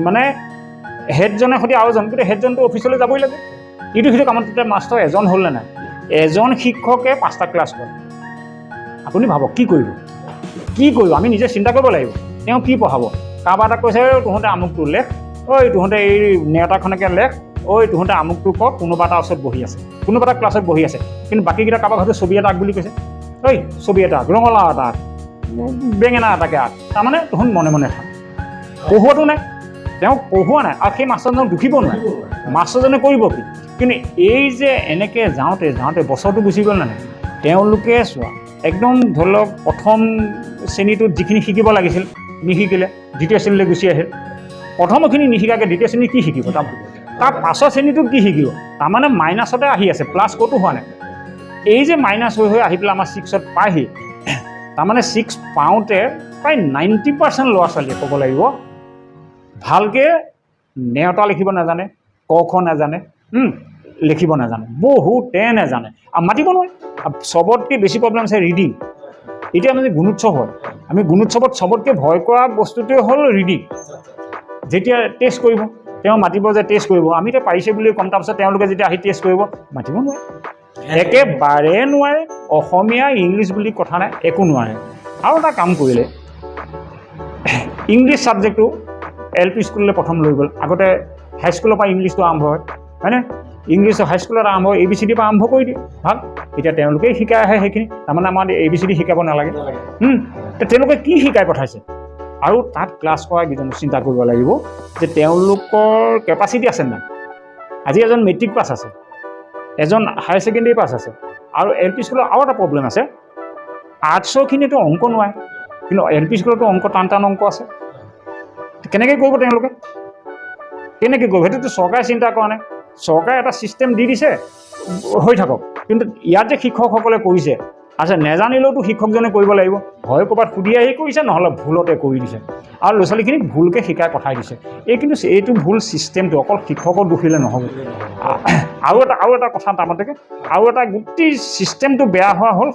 B: মানে হেডজনে সৈতে আৰু এজন কিন্তু হেডজনটো অফিচলৈ যাবই লাগে ইটো সিটো কামত তেতিয়া মাষ্টৰ এজন হ'ল নে নাই এজন শিক্ষকে 5টা ক্লাছ কৰে আপুনি ভাবক কি কৰিব আমি নিজে চিন্তা কৰিব লাগিব তেওঁ কি পঢ়াব কাৰোবাৰ এটা কৈছে তহঁতে আমুকটো লেখ ঐ তহঁতে এই নেওতাখনকে লেখ ঐ তহঁতে আমুকটো ক কোনোবা এটা ওচৰত বহি আছে কোনোবা এটা ক্লাছত বহি আছে কিন্তু বাকীকেইটা কাৰোবাক হয়তো ছবি এটা আঁক বুলি কৈছে ঐ ছবি এটা আঁক ৰঙালাও এটা আঁক বেঙেনা এটাকে আঁক তাৰমানে তহঁত মনে মনে থাক পঢ়োৱাটো নাই তেওঁক পঢ়োৱা নাই আৰু সেই মাষ্টৰজনক দুখিব নোৱাৰে মাষ্টৰজনে কৰিব কি কিন্তু এই যে এনেকৈ যাওঁতে বছৰটো গুচি গ'ল নাই তেওঁলোকে চোৱা একদম ধৰি লওক প্ৰথম শ্ৰেণীটোত যিখিনি শিকিব লাগিছিল নিশিকিলে দ্বিতীয় শ্ৰেণীলৈ গুচি আহিল প্ৰথমখিনি নিশিকাকৈ দ্বিতীয় শ্ৰেণী কি শিকিব তাৰ পাছৰ শ্ৰেণীটোত কি শিকিব তাৰমানে মাইনাছতে আহি আছে প্লাছ ক'তো হোৱা নাই এই যে মাইনাছ হৈ আহি পেলাই আমাৰ 6ত পায়হি তাৰমানে 6 পাওঁতে প্ৰায় 90% ল'ৰা ছোৱালীয়ে ক'ব লাগিব ভালকৈ নেওতা লিখিব নাজানে ক খ নাজানে লিখিব নাজানে বহুতে নাজানে আৰু মাতিব নোৱাৰে চবতকৈ বেছি প্ৰব্লেম আছে ৰিডিং এতিয়া মানে গুণোৎসৱ হয় আমি গুণোৎসৱত চবতকৈ ভয় কৰা বস্তুটোৱে হ'ল ৰিডিং যেতিয়া টেষ্ট কৰিব তেওঁ মাতিব যে টেষ্ট কৰিব আমি এতিয়া পাৰিছে বুলি কম তাৰপিছত তেওঁলোকে যেতিয়া আহি টেষ্ট কৰিব মাতিব নোৱাৰে একেবাৰে নোৱাৰে অসমীয়া ইংলিছ বুলি কথা নাই একো নোৱাৰে আৰু এটা কাম কৰিলে ইংলিছ ছাবজেক্টটো LP স্কুললৈ প্ৰথম লৈ গ'ল আগতে হাইস্কুলৰ পৰা ইংলিছটো আৰম্ভ হয়নে ইংলিছ হাইস্কুলত আৰম্ভ ABCD পৰা আৰম্ভ কৰি দিয়ে ভাল এতিয়া তেওঁলোকেই শিকাই আহে সেইখিনি তাৰমানে আমাৰ ABCD শিকাব নালাগে তেওঁলোকে কি শিকাই পঠাইছে আৰু তাত ক্লাছ কৰা কেইজন চিন্তা কৰিব লাগিব যে তেওঁলোকৰ কেপাচিটি আছে নাই আজি এজন মেট্ৰিক পাছ আছে এজন হায়াৰ ছেকেণ্ডেৰী পাছ আছে আৰু LP স্কুলৰ আৰু এটা প্ৰব্লেম আছে আৰ্টছৰখিনিতো অংক নোৱাৰে কিন্তু LP স্কুলতো অংক টান অংক আছে কেনেকৈ কৰিব তেওঁলোকে কেনেকৈ কৰিব সেইটোতো চৰকাৰে চিন্তা কৰা নাই চৰকাৰে এটা ছিষ্টেম দি দিছে হৈ থাকক কিন্তু ইয়াত যে শিক্ষকসকলে কৰিছে আচ্ছা নেজানিলেওতো শিক্ষকজনে কৰিব লাগিব হয় ক'ৰবাত সুধি আহি কৰিছে নহ'লে ভুলতে কৰি দিছে আৰু ল'ৰা ছোৱালীখিনিক ভুলকৈ শিকাই পঠাই দিছে কিন্তু এইটো ভুল ছিষ্টেমটো অকল শিক্ষকক দুখিলে নহ'ব আৰু এটা কথা তাৰমানে আৰু এটা গোটেই ছিষ্টেমটো বেয়া হোৱা হ'ল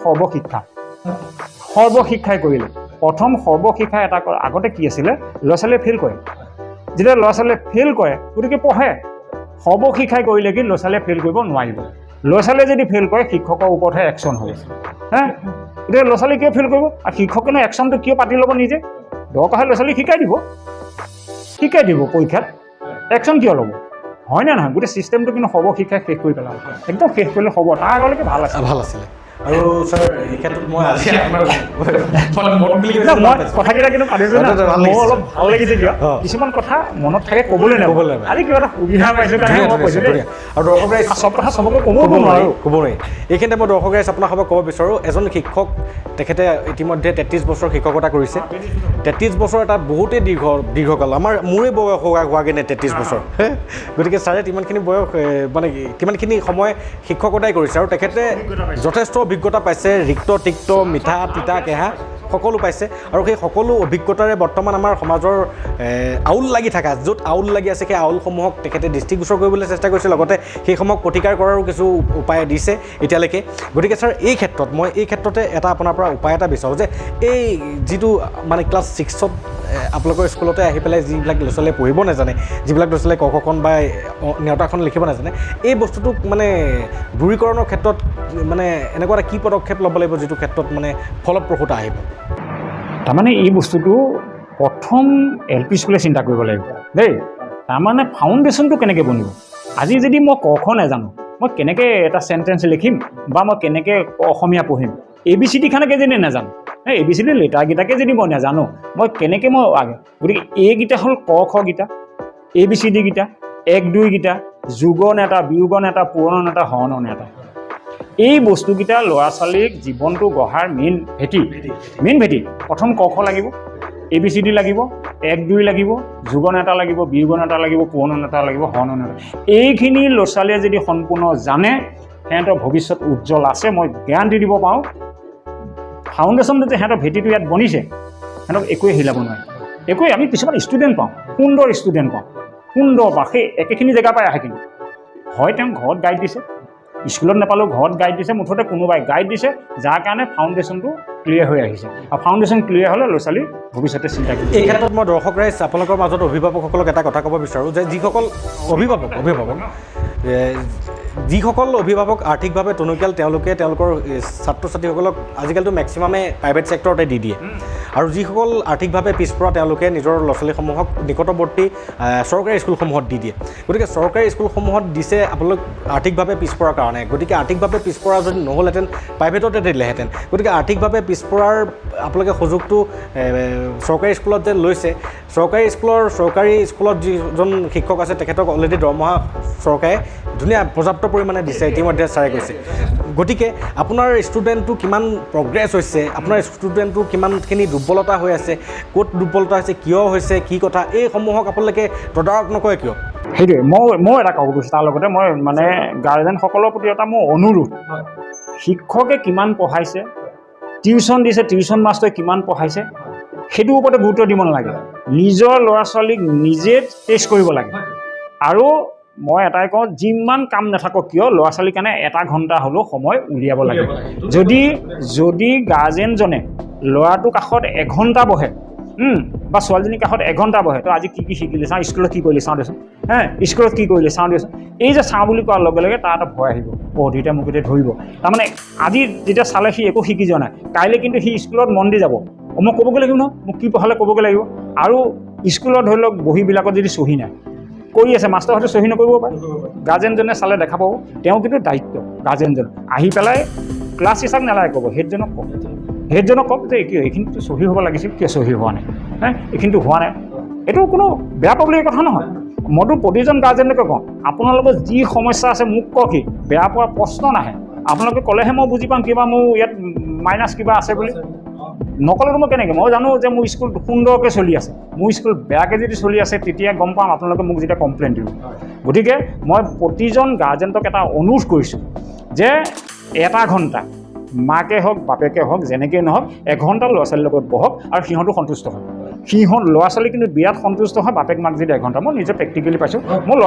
B: সৰ্বশিক্ষাই কৰিলে প্ৰথম সৰ্বশিক্ষা এটা আগতে কি আছিলে ল'ৰা ছোৱালীয়ে ফেইল কৰে যেতিয়া ল'ৰা ছোৱালীয়ে ফেইল কৰে গতিকে পঢ়ে সৰ্বশিক্ষাই কৰিলে কি ল'ৰা ছোৱালীয়ে ফেইল কৰিব নোৱাৰিব ল'ৰা ছোৱালীয়ে যদি ফেইল কৰে শিক্ষকৰ ওপৰতহে একশ্যন হ'ব এতিয়া ল'ৰা ছোৱালী কিয় ফেইল কৰিব আৰু শিক্ষকেনো একশ্যনটো কিয় পাতি ল'ব নিজে দৰকাৰ হয় ল'ৰা ছোৱালীক শিকাই দিব পৰীক্ষাত একশ্যন কিয় ল'ব হয়নে নহয় গোটেই ছিষ্টেমটো কিন্তু সৰ্বশিক্ষাই শেষ কৰি পেলাব একদম শেষ কৰিলে হ'ব তাৰ আগলৈকে ভাল আছিলে
A: আৰু ছাৰ এই ক্ষেত্ৰত মই আজি
B: কথাকেইটা কিন্তু পাতিছোঁ মোৰ অলপ ভাল লাগিছে কিয় কিছুমান কথা মনত থাকে ক'বলৈ নাই আজি কিবা এটা সুবিধা পাইছোঁ কাৰণে মই কৈছোঁ দেই
A: আৰু দৰ্শকে
B: চব কথা চবকে ক'ব নোৱাৰোঁ
A: এইখিনিতে মই দৰ্শকে আপোনাৰ সবক ক'ব বিচাৰোঁ এজন শিক্ষক তেখেতে ইতিমধ্যে 33 বছৰ শিক্ষকতা কৰিছে 33 বছৰ এটা বহুতেই দীৰ্ঘকাল মোৰে বয়স হোৱাগৈ নাই 33 বছৰ গতিকে ছাৰে ইমানখিনি বয়স মানে কিমানখিনি সময় শিক্ষকতাই কৰিছে আৰু তেখেতে যথেষ্ট অভিজ্ঞতা পাইছে ৰিক্ত তিক্ত মিঠা তিতা কেহা সকলো পাইছে আৰু সেই সকলো অভিজ্ঞতাৰে বৰ্তমান আমাৰ সমাজৰ আউল লাগি থকা য'ত আউল লাগি আছে সেই আউলসমূহক তেখেতে দৃষ্টিগোচৰ কৰিবলৈ চেষ্টা কৰিছে লগতে সেইসমূহক প্ৰতিকাৰ কৰাৰো কিছু উপায় দিছে এতিয়ালৈকে গতিকে ছাৰ এই ক্ষেত্ৰতে এটা আপোনাৰ পৰা উপায় এটা বিচাৰোঁ যে এই যিটো মানে ক্লাছ 6ত আপোনালোকৰ স্কুলতে আহি পেলাই যিবিলাক ল'ৰা ছোৱালীয়ে পঢ়িব নাজানে যিবিলাক ল'ৰা ছোৱালীয়ে ক খ খন বা নেওতাখন লিখিব নাজানে এই বস্তুটোক মানে দূৰীকৰণৰ ক্ষেত্ৰত মানে এনেকুৱা এটা কি পদক্ষেপ ল'ব লাগিব যিটো ক্ষেত্ৰত মানে ফলপ্ৰসূতা আহিব
B: তাৰমানে এই বস্তুটো প্ৰথম LP স্কুলে চিন্তা কৰিব লাগিব দেই তাৰমানে ফাউণ্ডেশ্যনটো কেনেকৈ বনিব আজি যদি মই ক খ নাজানো মই কেনেকৈ এটা চেণ্টেঞ্চ লিখিম বা মই কেনেকৈ অসমীয়া পঢ়িম ABCDখনকে যদি নাজানো ABCD লেটাৰকেইটাকে যদি মই নাজানো মই কেনেকৈ মই গতিকে এইকেইটা হ'ল ক খ গীতা ABCD গীতা 1 2 গীতা যোগ নেতা বিয়োগ নেতা পূৰণ নেতা হৰণ নেতা এই বস্তুকেইটা ল'ৰা ছোৱালীক জীৱনটো গঢ়াৰ মেইন ভেটি প্ৰথম ক খ লাগিব ABCD লাগিব 1 2 লাগিব যোগ নেতা লাগিব বিয়োগ নেতা লাগিব পূৰণ নেতা লাগিব হৰণ নেতা এইখিনি ল'ৰা ছোৱালীয়ে যদি সম্পূৰ্ণ জানে সিহঁতৰ ভৱিষ্যত উজ্জ্বল আছে মই গেৰাণ্টি দিব পাৰোঁ ফাউণ্ডেশ্যনটো যে সিহঁতৰ ভেটিটো ইয়াত বনিছে সিহঁতক একোৱে হিলাব নোৱাৰে একোৱে আমি কিছুমান ষ্টুডেণ্ট পাওঁ সুন্দৰ ষ্টুডেণ্ট পাওঁ সুন্দৰ বা সেই একেখিনি জেগাৰ পৰাই আহে কিন্তু হয় তেওঁ ঘৰত গাইড দিছে স্কুলত নাপালেও ঘৰত গাইড দিছে মুঠতে কোনোবাই গাইড দিছে যাৰ কাৰণে ফাউণ্ডেশ্যনটো ক্লিয়াৰ হৈ আহিছে আৰু ফাউণ্ডেশ্যন ক্লিয়াৰ হ'লে ল'ৰা ছোৱালী ভৱিষ্যতে চিন্তা কৰিব
A: এই ক্ষেত্ৰত মই দৰ্শক ৰাইজ আপোনালোকৰ মাজত অভিভাৱকসকলক এটা কথা ক'ব বিচাৰোঁ যে যিসকল অভিভাৱক যিসকল অভিভাৱক আৰ্থিকভাৱে টনকিয়াল তেওঁলোকে তেওঁলোকৰ ছাত্ৰ ছাত্ৰীসকলক আজিকালিতো মেক্সিমামে প্ৰাইভেট ছেক্টৰতে দি দিয়ে আৰু যিসকল আৰ্থিকভাৱে পিছপৰা তেওঁলোকে নিজৰ ল'ৰা ছোৱালীসমূহক নিকটৱৰ্তী চৰকাৰী স্কুলসমূহত দি দিয়ে গতিকে চৰকাৰী স্কুলসমূহত দিছে আপোনালোক আৰ্থিকভাৱে পিছপৰাৰ কাৰণে গতিকে আৰ্থিকভাৱে পিছপৰা যদি নহ'লহেঁতেন প্ৰাইভেটতে দিলেহেঁতেন গতিকে আৰ্থিকভাৱে পিছপৰাৰ আপোনালোকে সুযোগটো চৰকাৰী স্কুলত যে লৈছে চৰকাৰী স্কুলত যিজন শিক্ষক আছে তেখেতক অলৰেডি দৰমহা চৰকাৰে ধুনীয়া পৰ্যাপ্ত পৰিমাণে দিছে ইতিমধ্যে ছাৰে কৈছে গতিকে আপোনাৰ ষ্টুডেণ্টটো কিমান প্ৰগ্ৰেছ হৈছে আপোনাৰ ষ্টুডেণ্টটো কিমানখিনি দুৰ্বলতা হৈ আছে ক'ত দুৰ্বলতা হৈছে কিয় হৈছে কি কথা এইসমূহক আপোনালোকে তদাৰক নকৰে কিয়
B: সেইটোৱে মই এটা ক'ব গৈছোঁ তাৰ লগতে মই মানে গাৰ্জেনসকলৰ প্ৰতি এটা মোৰ অনুৰোধ শিক্ষকে কিমান পঢ়াইছে টিউশ্যন দিছে টিউশ্যন মাষ্টৰে কিমান পঢ়াইছে সেইটোৰ ওপৰতে গুৰুত্ব দিব নালাগে নিজৰ ল'ৰা ছোৱালীক নিজে টেষ্ট কৰিব লাগে আৰু মই এটাই কওঁ যিমান কাম নাথাকক কিয় ল'ৰা ছোৱালীৰ কাৰণে 1 ঘণ্টা হ'লেও সময় উলিয়াব লাগে যদি গাৰ্জেনজনে ল'ৰাটোৰ কাষত 1 ঘণ্টা বহে বা ছোৱালীজনীৰ কাষত 1 ঘণ্টা বহে তো আজি কি শিকিলে চাওঁ স্কুলত কি কৰিলে চাওঁ দেচোন স্কুলত কি কৰিলে চাওঁ দেচোন এই যে চাওঁ বুলি কোৱাৰ লগে লগে তাৰ এটা ভয় আহিব দুইটা মোক এতিয়া ধৰিব তাৰমানে আজি যেতিয়া চালে সি একো শিকি যোৱা নাই কাইলৈ কিন্তু সি স্কুলত মন দি যাব মই ক'বগৈ লাগিব নহয় মোক কি পঢ়ালে ক'বগৈ লাগিব আৰু স্কুলত ধৰি লওক বহীবিলাকত যদি চহী নাই কৰি আছে মাষ্টৰ হয়তো চহী নকৰিব পাৰে গাৰ্জেনজনে চালে দেখা পাব তেওঁ কিন্তু দায়িত্ব গাৰ্জেনজন আহি পেলাই ক্লাছ টিচাৰক নালাগে ক'ব হেডজনক কওক যে কিয় এইখিনিতো চহী হ'ব লাগিছিল কিয় চহী হোৱা নাই এইখিনিতো হোৱা নাই এইটো কোনো বেয়া পাবলগীয়া কথা নহয় মইতো প্ৰতিজন গাৰ্জেনকে কওঁ আপোনালোকৰ যি সমস্যা আছে মোক কওকহি বেয়া পোৱা প্ৰশ্ন নাহে আপোনালোকে ক'লেহে মই বুজি পাম কিবা মোৰ ইয়াত মাইনাছ কিবা আছে বুলি নক'লেতো মই কেনেকৈ মই জানো যে মোৰ স্কুল সুন্দৰকৈ চলি আছে মোৰ স্কুল বেয়াকৈ যদি চলি আছে তেতিয়া গম পাম আপোনালোকে মোক যেতিয়া কমপ্লেইন দিব গতিকে মই প্ৰতিজন গাৰ্জেনক এটা অনুৰোধ কৰিছোঁ যে 1 ঘণ্টা মাকে হওক বাপেকে হওক যেনেকৈ নহওক 1 ঘণ্টা ল'ৰা ছোৱালীৰ লগত বহক আৰু সিহঁতো সন্তুষ্ট হয় ল'ৰা ছোৱালী কিন্তু বিৰাট সন্তুষ্ট হয় বাপেক মাক যদি 1 ঘণ্টা মই নিজে প্ৰেক্টিকেলি পাইছোঁ মোৰ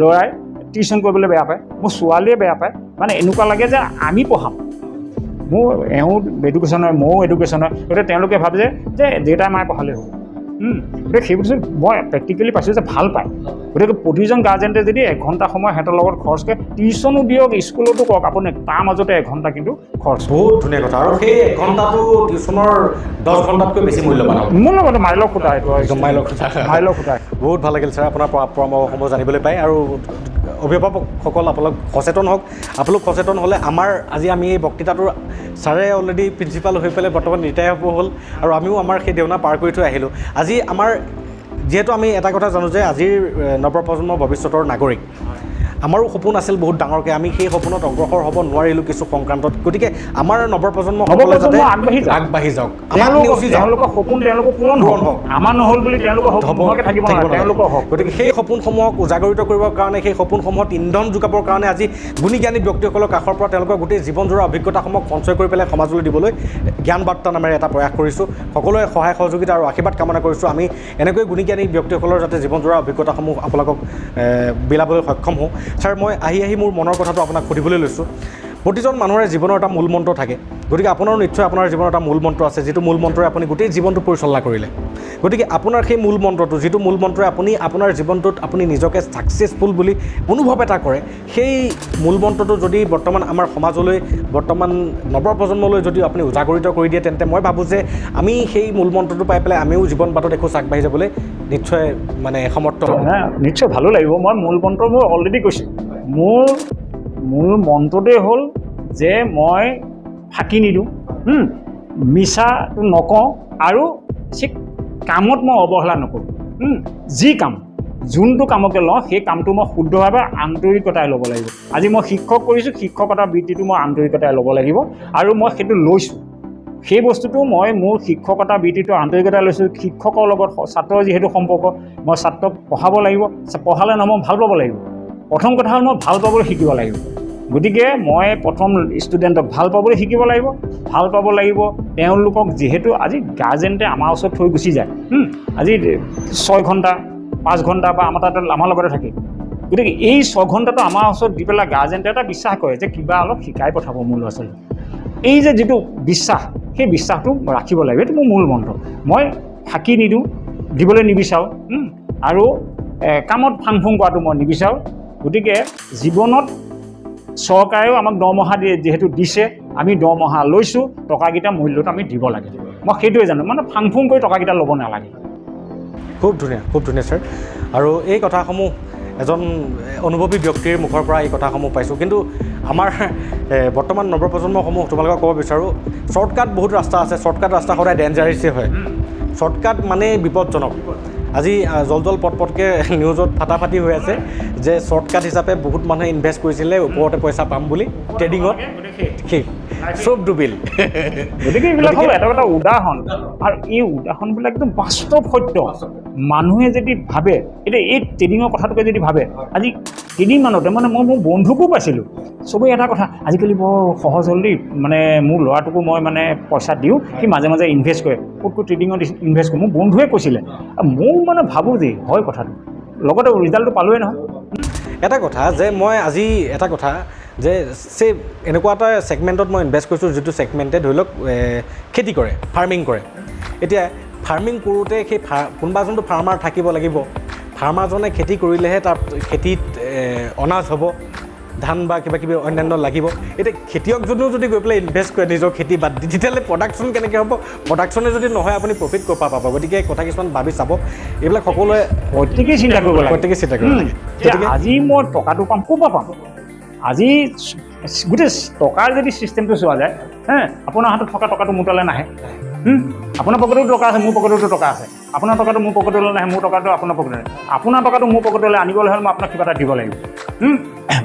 B: ল'ৰাই টিউশ্যন কৰিবলৈ বেয়া পায় মোৰ ছোৱালীয়ে বেয়া পায় মানে এনেকুৱা লাগে যে আমি পঢ়াম মোৰ এওঁ এডুকেশ্যন হয় ময়ো এডুকেশ্যন হয় গতিকে তেওঁলোকে ভাবে যে দেউতাই মায়ে পঢ়ালেই হ'ব গতিকে সেই বস্তু মই প্ৰেক্টিকেলি পাইছোঁ যে ভাল পায় গতিকে প্ৰতিজন গাৰ্জেণ্টে যদি 1 ঘণ্টা সময় সিহঁতৰ লগত খৰচ কৰে টিউশ্যনো দিয়ক স্কুলতো কওক আপুনি তাৰ মাজতে 1 ঘণ্টা কিন্তু খৰচ
A: বহুত ধুনীয়া কথা আৰু সেই 1 ঘণ্টাটো টিউশ্যনৰ 10 ঘণ্টাতকৈ বেছি মূল্যৱান
B: মাইলৰ খুঁটা এইটো একদম মাইলৰ খুঁটা
A: বহুত ভাল লাগিল ছাৰ আপোনাৰ পৰামৰ্শসমূহ জানিবলৈ পাই আৰু অভিভাৱকসকল আপোনালোক সচেতন হওক আপোনালোক সচেতন হ'লে আজি আমি এই বক্তৃতাটোৰ ছাৰে অলৰেডি প্ৰিন্সিপাল হৈ পেলাই বৰ্তমান ৰিটায়াৰ হ'ব হ'ল আৰু আমিও আমাৰ সেই দেওনা পাৰ কৰি থৈ আহিলোঁ আজি যিহেতু আমি এটা কথা জানো যে আজিৰ নৱপ্ৰজন্মৰ ভৱিষ্যতৰ নাগৰিক আমাৰো সপোন আছিল বহুত ডাঙৰকৈ, আমি সেই সপোনত অগ্ৰসৰ হ'ব নোৱাৰিলোঁ কিছু সংক্ৰান্তত। গতিকে আমাৰ নৱপ্ৰজন্মসকলে যাতে আগবাঢ়ি যাওক,
B: তেওঁলোকৰ সপোন তেওঁলোকৰ পূৰণ হওক, আমাৰ নহ'ল বুলি তেওঁলোকৰ সপোনকে থাকিব নালাগে, তেওঁলোকৰ হওক।
A: গতিকে সেই সপোনসমূহক উজাগৰিত কৰিবৰ কাৰণে, সেই সপোনসমূহত ইন্ধন যোগাবৰ কাৰণে আজি গুণী জ্ঞানী ব্যক্তিসকলৰ কাষৰ পৰা তেওঁলোকৰ গোটেই জীৱনজোৰা অভিজ্ঞতাসমূহ সঞ্চয় কৰি পেলাই সমাজলৈ দিবলৈ জ্ঞান বাৰ্তা নামেৰে এটা প্ৰয়াস কৰিছোঁ। সকলোৱে সহায় সহযোগিতা আৰু আশীৰ্বাদ কামনা কৰিছোঁ। আমি এনেকৈ গুণী জ্ঞানী ব্যক্তিসকলৰ যাতে জীৱনজোৰা অভিজ্ঞতাসমূহ আপোনালোকক বিলাবলৈ সক্ষম হওঁ। ছাৰ, মই আহি মোৰ মনৰ কথাটো আপোনাক সুধিবলৈ লৈছোঁ। প্ৰতিজন মানুহৰে জীৱনৰ এটা মূল মন্ত্ৰ থাকে, গতিকে আপোনাৰো নিশ্চয় আপোনাৰ জীৱনৰ এটা মূল মন্ত্ৰ আছে, যিটো মূল মন্ত্ৰৰে আপুনি গোটেই জীৱনটো পৰিচালনা কৰিলে। গতিকে আপোনাৰ সেই মূল মন্ত্ৰটো, যিটো মূল মন্ত্ৰৰে আপুনি আপোনাৰ জীৱনটোত আপুনি নিজকে ছাকচেছফুল বুলি অনুভৱ এটা কৰে, সেই মূল মন্ত্ৰটো যদি বৰ্তমান আমাৰ সমাজলৈ, বৰ্তমান নৱপ্ৰজন্মলৈ যদি আপুনি উজাগৰিত কৰি দিয়ে, তেন্তে মই ভাবোঁ যে আমি সেই মূল মন্ত্ৰটো পাই পেলাই আমিও জীৱন বাটত এখোজ আগবাঢ়ি যাবলৈ নিশ্চয় সমৰ্থ হ'ম।
B: নিশ্চয় ভালো লাগিব। মই মূল মন্ত্ৰ মই অলৰেডি কৈছোঁ। মোৰ মূল মন্ত্ৰটোৱে হ'ল যে মই ফাঁকি নিদিওঁ, মিছাটো নকওঁ, আৰু কামত মই অৱহেলা নকৰোঁ। যি কাম, যোনটো কামকে লওঁ সেই কামটো মই শুদ্ধভাৱে আন্তৰিকতাৰে ল'ব লাগিব। আজি মই শিক্ষক কৰিছোঁ, শিক্ষকতাৰ বৃত্তিটো মই আন্তৰিকতাৰে ল'ব লাগিব, আৰু মই সেইটো লৈছোঁ। সেই বস্তুটো মই মোৰ শিক্ষকতাৰ বৃত্তিটো আন্তৰিকতাৰে লৈছোঁ। শিক্ষকৰ লগত ছাত্ৰৰ যিহেতু সম্পৰ্ক, মই ছাত্ৰক পঢ়াব লাগিব, পঢ়ালে নহয় মই ভাল পাব লাগিব। প্ৰথম কথা হ'ল মই ভাল পাবলৈ শিকিব লাগিব। গতিকে মই প্ৰথম ষ্টুডেণ্টক ভাল পাবলৈ শিকিব লাগিব, ভাল পাব লাগিব তেওঁলোকক। যিহেতু আজি গাৰ্জেণ্টে আমাৰ ওচৰত থৈ গুচি যায়, আজি 6 ঘণ্টা 5 ঘণ্টা বা আমাৰ লগতে থাকে। গতিকে এই 6 ঘণ্টাটো আমাৰ ওচৰত দি পেলাই গাৰ্জেণ্টে এটা বিশ্বাস কৰে যে কিবা অলপ শিকাই পঠাব মোৰ ল'ৰা ছোৱালী। এই যে যিটো বিশ্বাস, সেই বিশ্বাসটো ৰাখিব লাগিব। এইটো মোৰ মূল মন্ত্ৰ। মই ফাঁকি নিদিওঁ, দিবলৈ নিবিচাৰোঁ, আৰু কামত ফাং ফুং কৰাটো মই নিবিচাৰোঁ। গতিকে জীৱনত চৰকাৰেও আমাক দৰমহা দিয়ে, যিহেতু দিছে, আমি দৰমহা লৈছোঁ, টকাকেইটা মূল্যটো আমি দিব লাগে। মই সেইটোৱে জানো, ফাং ফুং কৰি টকাকেইটা ল'ব নালাগে।
A: খুব ধুনীয়া ছাৰ। আৰু এই কথাসমূহ এজন অনুভৱী ব্যক্তিৰ মুখৰ পৰা এই কথাসমূহ পাইছোঁ। কিন্তু আমাৰ বৰ্তমান নৱপ্ৰজন্মসমূহ তোমালোকক ক'ব বিচাৰোঁ, শ্বৰ্টকাট বহুত ৰাস্তা আছে, শ্বৰ্টকাট ৰাস্তা সদায় ডেঞ্জাৰাছেই হয়। শ্বৰ্টকাট মানে বিপদজনক। আজি জল পটকৈ নিউজত ফাটাফাটি হৈ আছে যে শ্বৰ্টকাট হিচাপে বহুত মানুহে ইনভেষ্ট কৰিছিলে ওপৰতে পইচা পাম বুলি, ট্ৰেডিঙত, চব ডুবিল।
B: গতিকে এইবিলাক হ'ল এটা এটা উদাহৰণ, আৰু এই উদাহৰণবিলাক একদম বাস্তৱ সত্য। মানুহে যদি ভাবে, এতিয়া এই ট্ৰেডিঙৰ কথাটোকে যদি ভাবে, আজি কেইদিনমানতে মই মোৰ বন্ধুকো পাইছিলোঁ, চবেই এটা কথা, আজিকালি বৰ সহজ হ'ল দেই, মোৰ ল'ৰাটোকো মই পইচা দিওঁ, সি মাজে মাজে ইনভেষ্ট কৰে, ক'ত ট্ৰেডিঙত ইনভেষ্ট কৰে। মোৰ বন্ধুৱে কৈছিলে, ময়ো ভাবোঁ যে হয় কথাটো, লগতে ৰিজাল্টটো পালোৱে নহয়।
A: এটা কথা যে মই আজি এটা কথা যে এনেকুৱা এটা ছেগমেণ্টত মই ইনভেষ্ট কৰিছোঁ, যিটো ছেগমেণ্টে ধৰি লওক খেতি কৰে, ফাৰ্মিং কৰে। এতিয়া ফাৰ্মিং কৰোঁতে সেই কোনোবা যোনটো ফাৰ্মাৰ থাকিব লাগিব, ফাৰ্মাৰজনে খেতি কৰিলেহে তাৰ খেতিত অনাজ হ'ব, ধান বা কিবা কিবি অন্যান্য লাগিব। এতিয়া খেতিয়কজনেও যদি গৈ পেলাই ইনভেষ্ট কৰে নিজৰ খেতি বাদ দি, তেতিয়াহ'লে প্ৰডাকশ্যন কেনেকৈ হ'ব? প্ৰডাকশ্যনে যদি নহয় আপুনি প্ৰফিট ক'ৰ পৰা পাব? গতিকে কথা কিছুমান ভাবি চাব, এইবিলাক সকলোৱে
B: প্ৰত্যেকেই চিন্তা কৰিব লাগে। গতিকে আজি মই টকাটো পাম ক'ৰ পৰা পাম? আজি গোটেই টকাৰ যদি চিষ্টেমটো চোৱা যায়, আপোনাৰ হাতত থকা টকাটো মোৰ তালৈ নাহে। আপোনাৰ পকেটতো টকা আছে, মোৰ পকেটতো টকা আছে। আপোনাৰ টকাটো মোৰ পকেটলৈ নাহে, মোৰ টকাটো আপোনাৰ পকেটলৈ নাহে। আপোনাৰ টকাটো মোৰ পকেটলৈ আনিবলৈ হ'লে মই আপোনাক কিবা এটা দিব লাগিব।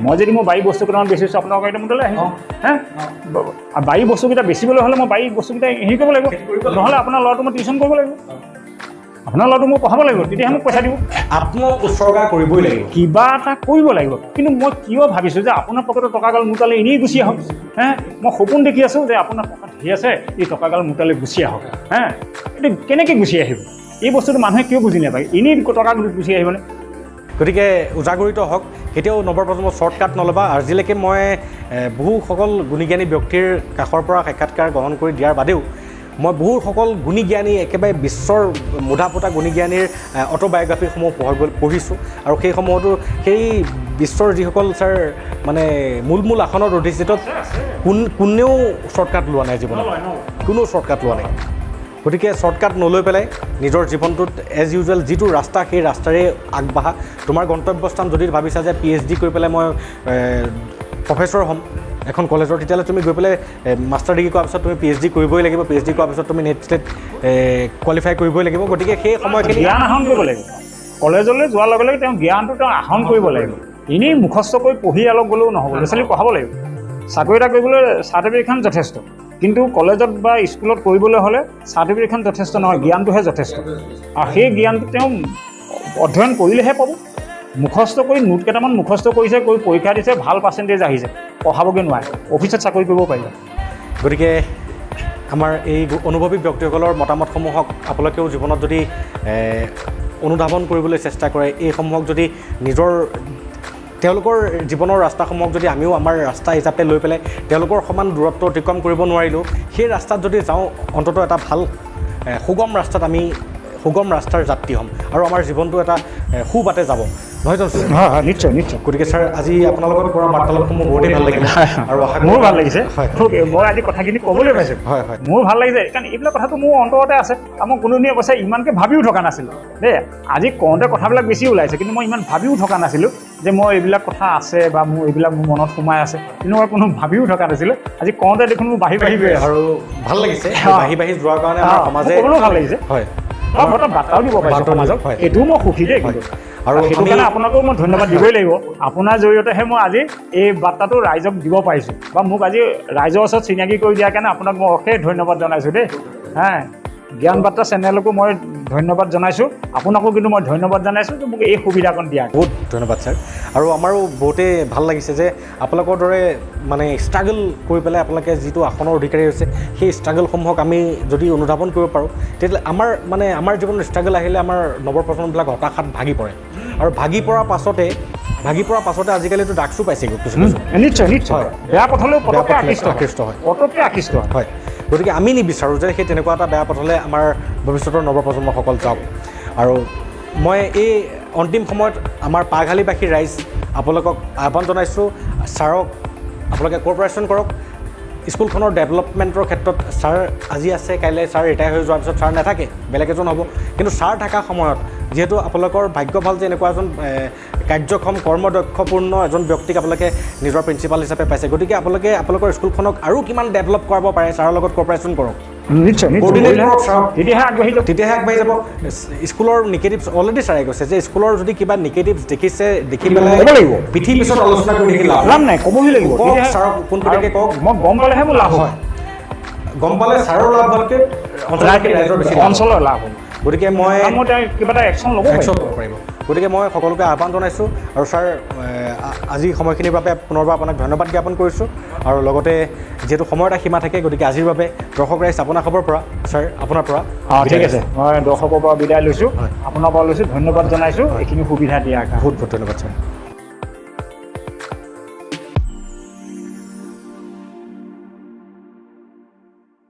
B: মই যদি মোৰ বাৰী বস্তু কেইটামান বেচিছোঁ, আপোনাৰ টকাকেইটা মোৰ তালৈ আহিব। বাৰী বস্তুকেইটা বেচিবলৈ হ'লে মই বাৰী বস্তুকেইটা হেৰি কৰিব লাগিব, নহ'লে আপোনাৰ ল'ৰাটো মই টিউশ্যন কৰিব লাগিব, আপোনাৰ ল'ৰাটো মই পঢ়াব লাগিব, তেতিয়াহে মোক পইচা দিব।
A: আত্ম উৎসৰ্গা কৰিবই লাগিব,
B: কিবা এটা কৰিব লাগিব। কিন্তু মই কিয় ভাবিছোঁ যে আপোনাৰ পকেটৰ টকাগাল মোৰ তালৈ এনেই গুচি আহক। মই সপোন দেখি আছোঁ যে আপোনাৰ টকা ধেৰ আছে, এই টকাগাল মোৰ তালৈ গুচি আহক। এইটো কেনেকৈ গুচি আহিব? এই বস্তুটো মানুহে কিয় বুজি নাপায়? এনেই টকা গুচি আহিবনে?
A: গতিকে উজাগৰিত হওক, কেতিয়াও নৱপ্ৰজন্মৰ শ্বৰ্টকাট নল'বা। আজিলৈকে মই বহুসকল গুণী জ্ঞানী ব্যক্তিৰ কাষৰ পৰা সাক্ষাৎকাৰ গ্ৰহণ কৰি দিয়াৰ বাদেও মই বহুসকল গুণী জ্ঞানী, একেবাৰে বিশ্বৰ মুধা ফুটা গুণী জ্ঞানীৰ অট'বায়'গ্ৰাফীসমূহ পঢ়িছোঁ, আৰু সেইসমূহতো সেই বিশ্বৰ যিসকল ছাৰ মূল আসনত অধিষ্ঠিত, কোনেও শ্বৰ্টকাট লোৱা নাই জীৱনত, কোনো শ্বৰ্টকাট লোৱা নাই। গতিকে শ্বৰ্টকাট নলৈ পেলাই নিজৰ জীৱনটোত এজ ইউজুৱেল যিটো ৰাস্তা, সেই ৰাস্তাৰে আগবাঢ়া। তোমাৰ গন্তব্যস্থান যদি ভাবিছা যে PhD কৰি পেলাই মই প্ৰফেচৰ হ'ম এখন কলেজৰ, তেতিয়াহ'লে তুমি গৈ পেলাই মাষ্টাৰ ডিগ্ৰী কৰাৰ পিছত তুমি PhD কৰিবই লাগিব। PhD কৰাৰ পিছত তুমি নেট স্লেট কোৱালিফাই কৰিবই লাগিব। গতিকে সেই সময়খিনি
B: জ্ঞান আহৰণ কৰিব লাগিব। কলেজলৈ যোৱাৰ লগে লগে তেওঁ জ্ঞানটো আহৰণ কৰিব লাগিব। এনেই মুখস্থ কৰি পঢ়ি অলপ গ'লেও নহ'ব, ল'ৰা ছোৱালীক পঢ়াব লাগিব। চাকৰি এটা কৰিবলৈ চাৰ্টিফিকেটখন যথেষ্ট, কিন্তু কলেজত বা স্কুলত কৰিবলৈ হ'লে চাৰ্টিফিকেটখন যথেষ্ট নহয়, জ্ঞানটোহে যথেষ্ট। আৰু সেই জ্ঞানটো তেওঁ অধ্যয়ন কৰিলেহে পাব। মুখস্থ কৰি নোট কেইটামান মুখস্থ কৰিছে, কৰি পৰীক্ষা দিছে, ভাল পাৰ্চেণ্টেজ আহিছে, পঢ়াবগৈ নোৱাৰে, অফিচত চাকৰি কৰিব পাৰিব।
A: গতিকে আমাৰ এই অনুভৱী ব্যক্তিসকলৰ মতামতসমূহক আপোনালোকেও জীৱনত যদি অনুধাৱন কৰিবলৈ চেষ্টা কৰে, এইসমূহক যদি নিজৰ তেওঁলোকৰ জীৱনৰ ৰাস্তাসমূহক যদি আমিও আমাৰ ৰাস্তা হিচাপে লৈ পেলাই তেওঁলোকৰ সমান দূৰত্ব অতিক্ৰম কৰিব নোৱাৰিলোঁ, সেই ৰাস্তাত যদি যাওঁ অন্ততঃ এটা ভাল সুগম ৰাস্তাত আমি সুগম ৰাস্তাৰ যাত্ৰী হ'ম আৰু আমাৰ জীৱনটো এটা সুবাটে যাব, নহয় জানো?
B: হয়, নিশ্চয় নিশ্চয়।
A: গতিকে ছাৰ, আজি আপোনাৰ লগত কৰা বাৰ্তালাপসমূহ বহুতেই ভাল লাগিলে আৰু
B: মোৰো ভাল লাগিছে। মই আজি কথাখিনি ক'বলৈ পাইছোঁ,
A: হয় হয়,
B: মোৰো ভাল লাগিছে, কাৰণ এইবিলাক কথাটো মোৰ অন্তৰতে আছে। আৰু মই কোনোদিনে কৈছে ইমানকৈ ভাবিও থকা নাছিলোঁ দেই। আজি কওঁতে কথাবিলাক বেছি ওলাইছে, কিন্তু মই ইমান ভাবিও থকা নাছিলোঁ যে মই এইবিলাক কথা আছে বা মোৰ এইবিলাক মোৰ মনত সোমাই আছে, কিন্তু মই কোনো ভাবিও থকা নাছিলোঁ। আজি কওঁতে দেখোন মোৰ বাঢ়ি বাঢ়ি গৈ আছে
A: আৰু ভাল লাগিছে বাঢ়ি বাঢ়ি যোৱাৰ কাৰণে আমাৰ সমাজে
B: ক'বলৈও ভাল লাগিছে।
A: হয়,
B: মই এটা বাৰ্তাও দিব পাৰিছোঁ সমাজক, এইটোও মই সুখী দেই। কিন্তু
A: আৰু
B: সেইটো কাৰণে আপোনাকো মই ধন্যবাদ দিবই লাগিব। আপোনাৰ জৰিয়তেহে মই আজি এই বাৰ্তাটো ৰাইজক দিব পাৰিছোঁ, বা মোক আজি ৰাইজৰ ওচৰত চিনাকি কৰি দিয়াৰ কাৰণে আপোনাক মই অশেষ ধন্যবাদ জনাইছোঁ দেই। জ্ঞান বাৰ্তা চেনেলকো মই ধন্যবাদ জনাইছোঁ, আপোনাকো কিন্তু মই ধন্যবাদ জনাইছোঁ যে মোক এই সুবিধাকণ দিয়াৰ।
A: বহুত ধন্যবাদ ছাৰ। আৰু আমাৰো বহুতেই ভাল লাগিছে যে আপোনালোকৰ দৰে মানে ষ্ট্ৰাগল কৰি পেলাই আপোনালোকে যিটো আসনৰ অধিকাৰী হৈছে, সেই ষ্ট্ৰাগলসমূহক আমি যদি অনুধাৱন কৰিব পাৰোঁ, তেতিয়াহ'লে আমাৰ জীৱনত ষ্ট্ৰাগল আহিলে আমাৰ নৱপ্ৰজন্মবিলাক হতাশাত ভাগি পৰে, আৰু ভাগি পৰাৰ পাছতে আজিকালিতো ড্ৰাগছো পাইছেগৈ কিছু।
B: নিশ্চয় নিশ্চয়, বেয়া পথলৈও পটককৈ আকৃষ্ট
A: হয়। গতিকে আমি নিবিচাৰোঁ যে সেই তেনেকুৱা এটা বেয়া পথলৈ আমাৰ ভৱিষ্যতৰ নৱপ্ৰজন্মসকল যাওক। আৰু মই এই অন্তিম সময়ত আমাৰ পাঘালিবাসী ৰাইজ আপোনালোকক আহ্বান জনাইছোঁ, ছাৰক আপোনালোকে কোঅপাৰেশ্যন কৰক। স্কুলখনৰ ডেভেলপমেণ্টৰ ক্ষেত্ৰত ছাৰ আজি আছে, কাইলৈ ছাৰ ৰিটায়াৰ হৈ যোৱাৰ পিছত ছাৰ নাথাকে, বেলেগ এজন হ'ব। কিন্তু ছাৰ থকা সময়ত যিহেতু আপোনালোকৰ ভাগ্য ভাল যে এনেকুৱা এজন কাৰ্যক্ষম কৰ্মদক্ষপূৰ্ণ এজন ব্যক্তিক আপোনালোকে নিজৰ প্ৰিন্সিপাল হিচাপে পাইছে, গতিকে আপোনালোকে আপোনালোকৰ স্কুলখনক আৰু কিমান ডেভেলপ কৰাব পাৰে ছাৰৰ লগত কোঅপাৰেশ্যন কৰক।
B: নিশ্চয় তেতিয়াহে আগবাঢ়ি
A: যাব। স্কুলৰ নিগেটিভছ অলৰেডি ছাৰে কৈছে যে স্কুলৰ যদি কিবা নিগেটিভছ দেখিছে, দেখি পেলাই পিঠিৰ পিছত আলোচনা কৰি দেখি লাভ
B: নাই, ক'বহি লাগিব।
A: ছাৰক পোনপটীয়াকৈ কওক,
B: মই গম পালেহে মোৰ লাভ হয়।
A: গম পালে ছাৰৰ লাভ হোৱাতকৈ ৰাইজৰ বেছি
B: অঞ্চলৰ লাভ হ'ব।
A: গতিকে মই
B: কিবা এটা একশ্যন ল'ব
A: পাৰিব। গতিকে মই সকলোকে আহ্বান জনাইছোঁ। আৰু ছাৰ, আজি সময়খিনিৰ বাবে পুনৰবাৰ আপোনাক ধন্যবাদ জ্ঞাপন কৰিছোঁ। আৰু লগতে যিহেতু সময়ৰ এটা সীমা থাকে, গতিকে আজিৰ বাবে দৰ্শক ৰাইজ আপোনাৰ খবৰ পৰা ছাৰ, আপোনাৰ পৰা
B: ঠিক আছে, মই দৰ্শকৰ পৰা বিদায় লৈছোঁ, আপোনাৰ পৰা লৈছোঁ, ধন্যবাদ জনাইছোঁ এইখিনি সুবিধা দিয়াৰ কাৰণে।
A: বহুত বহুত ধন্যবাদ ছাৰ।